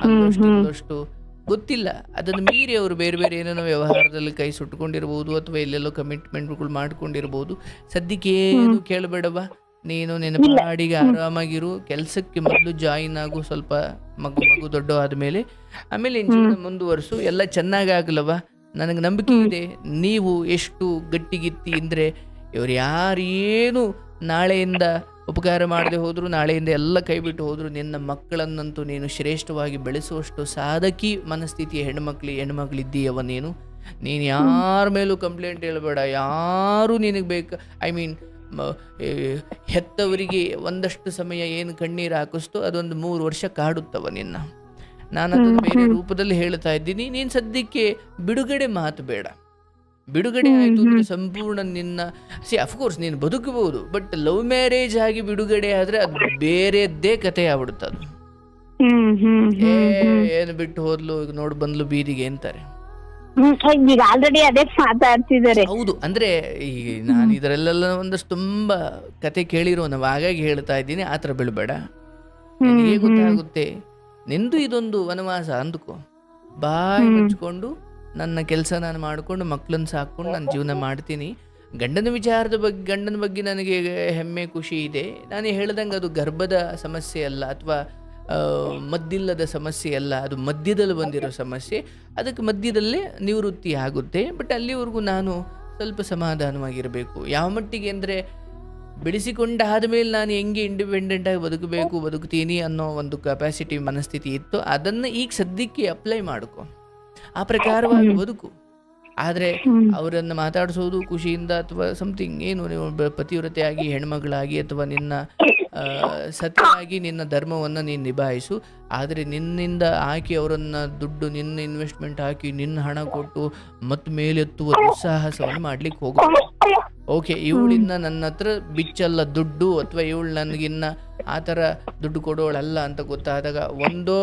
ಅಲ್ಲಷ್ಟು ಗೊತ್ತಿಲ್ಲ. ಅದನ್ನು ಮೀರಿ ಅವರು ಬೇರೆ ಬೇರೆ ಏನೇನೋ ವ್ಯವಹಾರದಲ್ಲಿ ಕೈ ಸುಟ್ಕೊಂಡಿರ್ಬೋದು, ಅಥವಾ ಎಲ್ಲೆಲ್ಲೋ ಕಮಿಟ್ಮೆಂಟ್ಗಳು ಮಾಡ್ಕೊಂಡಿರ್ಬೋದು. ಸದ್ಯಕ್ಕೆ ಏನು ಕೇಳಬೇಡವಾ, ನೀನು ನಿನ್ನ ಪಾಡಿಗೆ ಆರಾಮಾಗಿರು. ಕೆಲಸಕ್ಕೆ ಮೊದಲು ಜಾಯಿನ್ ಆಗು, ಸ್ವಲ್ಪ ಮಗು ದೊಡ್ಡ ಆದ್ಮೇಲೆ. ಆಮೇಲೆ ಜೀವನ ಮುಂದುವರ್ಸು, ಎಲ್ಲ ಚೆನ್ನಾಗಾಗಲವ. ನನಗೆ ನಂಬಿಕೆ ಇದೆ. ನೀವು ಎಷ್ಟು ಗಟ್ಟಿಗಿತ್ತಿ ಅಂದರೆ ಇವ್ರು ಯಾರೇನು ನಾಳೆಯಿಂದ ಉಪಕಾರ ಮಾಡದೆ ಹೋದ್ರು, ನಾಳೆಯಿಂದ ಎಲ್ಲ ಕೈ ಬಿಟ್ಟು ಹೋದ್ರು, ನಿನ್ನ ಮಕ್ಕಳನ್ನಂತೂ ನೀನು ಶ್ರೇಷ್ಠವಾಗಿ ಬೆಳೆಸುವಷ್ಟು ಸಾಧಕಿ ಮನಸ್ಥಿತಿಯ ಹೆಣ್ಮಕ್ಳಿದ್ದೀಯವ ನೀನು. ನೀನು ಯಾರ ಮೇಲೂ ಕಂಪ್ಲೇಂಟ್ ಹೇಳ್ಬೇಡ. ಯಾರು ನಿನಗೆ ಬೇಕು, ಮ- ಈ ಹೆತ್ತವರಿಗೆ ಒಂದಷ್ಟು ಸಮಯ ಏನು ಕಣ್ಣೀರು ಹಾಕಿಸ್ತೋ ಅದೊಂದು 3 ವರ್ಷ ಕಾಡುತ್ತವ ನಿನ್ನ. ನಾನು ಅದನ್ನು ಬೇರೆ ರೂಪದಲ್ಲಿ ಹೇಳ್ತಾ ಇದ್ದೀನಿ. ನೀನು ಸದ್ಯಕ್ಕೆ ಬಿಡುಗಡೆ ಮಾತು ಬೇಡ. ಬಿಡುಗಡೆ ಆಯಿತು ಅಂದರೆ ಸಂಪೂರ್ಣ ನಿನ್ನ ಅಫ್ಕೋರ್ಸ್ ನೀನು ಬದುಕಬಹುದು, ಬಟ್ ಲವ್ ಮ್ಯಾರೇಜ್ ಆಗಿ ಬಿಡುಗಡೆ ಆದರೆ ಅದು ಬೇರೆದ್ದೇ ಕತೆ ಆಗ್ಬಿಡುತ್ತೆ. ಅದು ಏನು ಬಿಟ್ಟು ಹೋದ್ಲು, ಈಗ ನೋಡು ಬಂದ್ಲು ಬೀದಿಗೆ ಅಂತಾರೆ. ಈಗ ಆಲ್ರೆಡಿ ಅದೇ ಮಾತಾಡ್ತಿದ್ದಾರೆ. ಹೌದು, ಅಂದ್ರೆ ಈಗ ನಾನು ಇದರಲ್ಲೆಲ್ಲ ಒಂದಷ್ಟು ತುಂಬಾ ಕತೆ ಕೇಳಿರೋ ನಾವು, ಹಾಗಾಗಿ ಹೇಳ್ತಾ ಇದ್ದೀನಿ. ಆ ಥರ ಬೀಳ್ಬೇಡ. ನಿನಗೆ ಗೊತ್ತಾಗುತ್ತೆ, ನಿಂದು ಇದೊಂದು ವನವಾಸ ಅಂದ್ಕೋ. ಬಾಯಿ ಮುಚ್ಕೊಂಡು ನನ್ನ ಕೆಲಸ ನಾನು ಮಾಡಿಕೊಂಡು ಮಕ್ಕಳನ್ನ ಸಾಕೊಂಡು ನಾನು ಜೀವನ ಮಾಡ್ತೀನಿ. ಗಂಡನ ಬಗ್ಗೆ ನನಗೆ ಹೆಮ್ಮೆ ಖುಷಿ ಇದೆ. ನಾನು ಹೇಳ್ದಂಗೆ ಅದು ಗರ್ಭದ ಸಮಸ್ಯೆ ಅಲ್ಲ, ಅಥವಾ ಮದ್ದಿಲ್ಲದ ಸಮಸ್ಯೆ ಅಲ್ಲ, ಅದು ಮಧ್ಯದಲ್ಲಿ ಬಂದಿರೋ ಸಮಸ್ಯೆ. ಅದಕ್ಕೆ ಮಧ್ಯದಲ್ಲೇ ನಿವೃತ್ತಿ ಆಗುತ್ತೆ. ಬಟ್ ಅಲ್ಲಿವರೆಗೂ ನಾನು ಸ್ವಲ್ಪ ಸಮಾಧಾನವಾಗಿರಬೇಕು. ಯಾವ ಮಟ್ಟಿಗೆ ಅಂದರೆ, ಬೆಳೆಸಿಕೊಂಡಾದ ಮೇಲೆ ನಾನು ಹೆಂಗೆ ಇಂಡಿಪೆಂಡೆಂಟಾಗಿ ಬದುಕ್ತೀನಿ ಅನ್ನೋ ಒಂದು ಕೆಪಾಸಿಟಿ ಮನಸ್ಥಿತಿ ಇತ್ತು. ಅದನ್ನು ಈಗ ಸದ್ಯಕ್ಕೆ ಅಪ್ಲೈ ಮಾಡ್ಕೊ, ಆ ಪ್ರಕಾರವಾಗಿ ಬದುಕು. ಆದರೆ ಅವರನ್ನು ಮಾತಾಡಿಸೋದು ಖುಷಿಯಿಂದ ಅಥವಾ ಸಮಥಿಂಗ್, ಏನು ನೀವು ಪತಿವ್ರತೆಯಾಗಿ ಹೆಣ್ಮಗಳಾಗಿ ಅಥವಾ ನಿನ್ನ ಸತ್ಯವಾಗಿ ನಿನ್ನ ಧರ್ಮವನ್ನು ನೀನು ನಿಭಾಯಿಸು. ಆದರೆ ನಿನ್ನಿಂದ ಹಾಕಿ ಅವರನ್ನು ದುಡ್ಡು, ನಿನ್ನ ಇನ್ವೆಸ್ಟ್ಮೆಂಟ್ ಹಾಕಿ ನಿನ್ನ ಹಣ ಕೊಟ್ಟು ಮತ್ತು ಮೇಲೆತ್ತುವ ದುಸ್ಸಾಹಸವನ್ನು ಮಾಡ್ಲಿಕ್ಕೆ ಹೋಗಬೇಕು. ಓಕೆ, ಇವಳಿನ್ನ ನನ್ನ ಹತ್ರ ಬಿಚ್ಚಲ್ಲ ದುಡ್ಡು, ಅಥವಾ ಇವಳು ನನಗಿನ್ನ ಆ ಥರ ದುಡ್ಡು ಕೊಡೋಳಲ್ಲ ಅಂತ ಗೊತ್ತಾದಾಗ ಒಂದೋ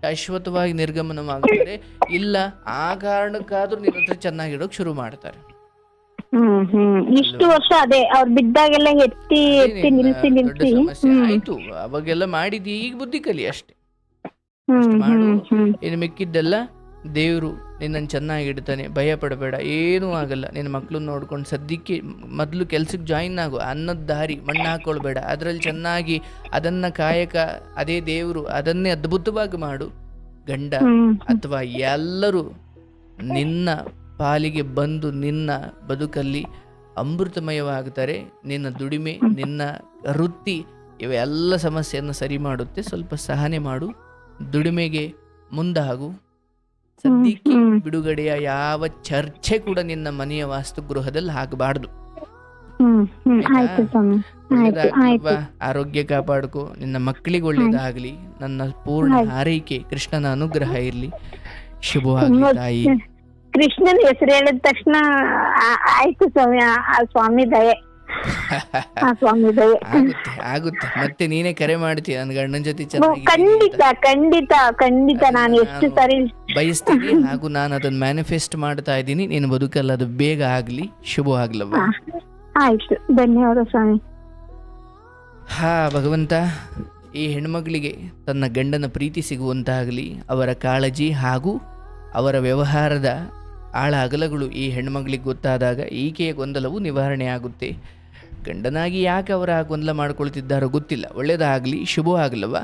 ಶಾಶ್ವತವಾಗಿ ನಿರ್ಗಮನವಾಗುತ್ತಾರೆ, ಇಲ್ಲ ಆ ಕಾರಣಕ್ಕಾದ್ರೂ ನಿನ್ನ ಹತ್ರ ಚೆನ್ನಾಗಿಡೋಕೆ ಶುರು ಮಾಡ್ತಾರೆ. ಇಷ್ಟು ವರ್ಷ ಅದೇ ಅವ್ರು ಬಿದ್ದಾಗೆಲ್ಲ ಎತ್ತಿ ನಿಲ್ಸಿ ಸಮಸ್ಯೆ ಆಯ್ತು. ಅವಾಗೆಲ್ಲ ಮಾಡಿದಿ, ಈಗ ಬುದ್ಧಿ ಕಲಿ ಅಷ್ಟೇ. ಅಷ್ಟು ಮಾಡು. ಇನ್ನು ಮಿಕ್ಕಿದ್ದೆಲ್ಲ ದೇವರು ನಿನ್ನನ್ನು ಚೆನ್ನಾಗಿಡ್ತಾನೆ, ಭಯ ಪಡಬೇಡ, ಏನೂ ಆಗಲ್ಲ. ನಿನ್ನ ಮಕ್ಕಳನ್ನ ನೋಡ್ಕೊಂಡು ಸದ್ಯಕ್ಕೆ ಮೊದಲು ಕೆಲ್ಸಕ್ಕೆ ಜಾಯಿನ್ ಆಗು. ಅನ್ನದ ದಾರಿ ಮಣ್ಣು ಹಾಕೊಳ್ಬೇಡ, ಅದರಲ್ಲಿ ಚೆನ್ನಾಗಿ ಅದನ್ನ ಕಾಯಕ, ಅದೇ ದೇವರು, ಅದನ್ನೇ ಅದ್ಭುತವಾಗಿ ಮಾಡು. ಗಂಡ ಅಥವಾ ಎಲ್ಲರೂ ನಿನ್ನ ಪಾಲಿಗೆ ಬಂದು ನಿನ್ನ ಬದುಕಲ್ಲಿ ಅಮೃತಮಯವಾಗ್ತಾರೆ. ನಿನ್ನ ದುಡಿಮೆ, ನಿನ್ನ ವೃತ್ತಿ ಇವೆಲ್ಲ ಸಮಸ್ಯೆಯನ್ನು ಸರಿ ಮಾಡುತ್ತೆ. ಸ್ವಲ್ಪ ಸಹನೆ ಮಾಡು, ದುಡಿಮೆಗೆ ಮುಂದಾಗು. ಸದ್ಯಕ್ಕೆ ಬಿಡುಗಡೆಯ ಯಾವ ಚರ್ಚೆ ಕೂಡ ನಿನ್ನ ಮನೆಯ ವಾಸ್ತುಗೃಹದಲ್ಲಿ ಆಗಬಾರ್ದು. ಆರೋಗ್ಯ ಕಾಪಾಡ್ಕೋ, ನಿನ್ನ ಮಕ್ಕಳಿಗೆ ಒಳ್ಳೇದಾಗ್ಲಿ. ನನ್ನ ಪೂರ್ಣ ಹಾರೈಕೆ, ಕೃಷ್ಣನ ಅನುಗ್ರಹ ಇರ್ಲಿ. ಶುಭವಾಗಲಿ ತಾಯಿ. ಕೃಷ್ಣನ ಹೆಸರು ಹೇಳಿದ ತಕ್ಷಣ ಆಯ್ತು ಸ್ವಾಮಿ, ಆ ಸ್ವಾಮಿ ದಯೆ, ಆ ಸ್ವಾಮಿ ದಯೆ. ಆಗುತ್ತೆ. ಮತ್ತೆ ನೀನೇ ಕರೆ ಮಾಡ್ತೀಯ ನನ್ನ ಗಂಡನ ಜೊತೆ ಖಂಡಿತ ಖಂಡಿತ ಖಂಡಿತ. ನಾನು ಎಷ್ಟು ಸರಿ ಬಯಸ್ತೀನಿ, ಹಾಗೂ ನಾನು ಅದನ್ನ ಮ್ಯಾನಿಫೆಸ್ಟ್ ಮಾಡ್ತಾ ಇದ್ದೀನಿ. ನೀನು ಬದುಕಲ್ಲ ಅದು ಬೇಗ ಆಗ್ಲಿ, ಶುಭವಾಗ್ಲವ. ಆಯ್ತು, ಧನ್ಯವಾದ ಸ್ವಾಮಿ. ಭಗವಂತ ಈ ಹೆಣ್ಮಗಳಿಗೆ ತನ್ನ ಗಂಡನ ಪ್ರೀತಿ ಸಿಗುವಂತಾಗಲಿ. ಅವರ ಕಾಳಜಿ ಹಾಗೂ ಅವರ ವ್ಯವಹಾರದ ಆಳ ಅಗಲಗಳು ಈ ಹೆಣ್ಮಗಳಿಗೆ ಗೊತ್ತಾದಾಗ ಈಕೆಯ ಗೊಂದಲವು ನಿವಾರಣೆ ಆಗುತ್ತೆ. ಗಂಡನಾಗಿ ಯಾಕೆ ಅವರ ಗೊಂದಲ ಮಾಡ್ಕೊಳ್ತಿದ್ದಾರೋ ಗೊತ್ತಿಲ್ಲ. ಒಳ್ಳೆಯದಾಗಲಿ, ಶುಭವಾಗಲವ.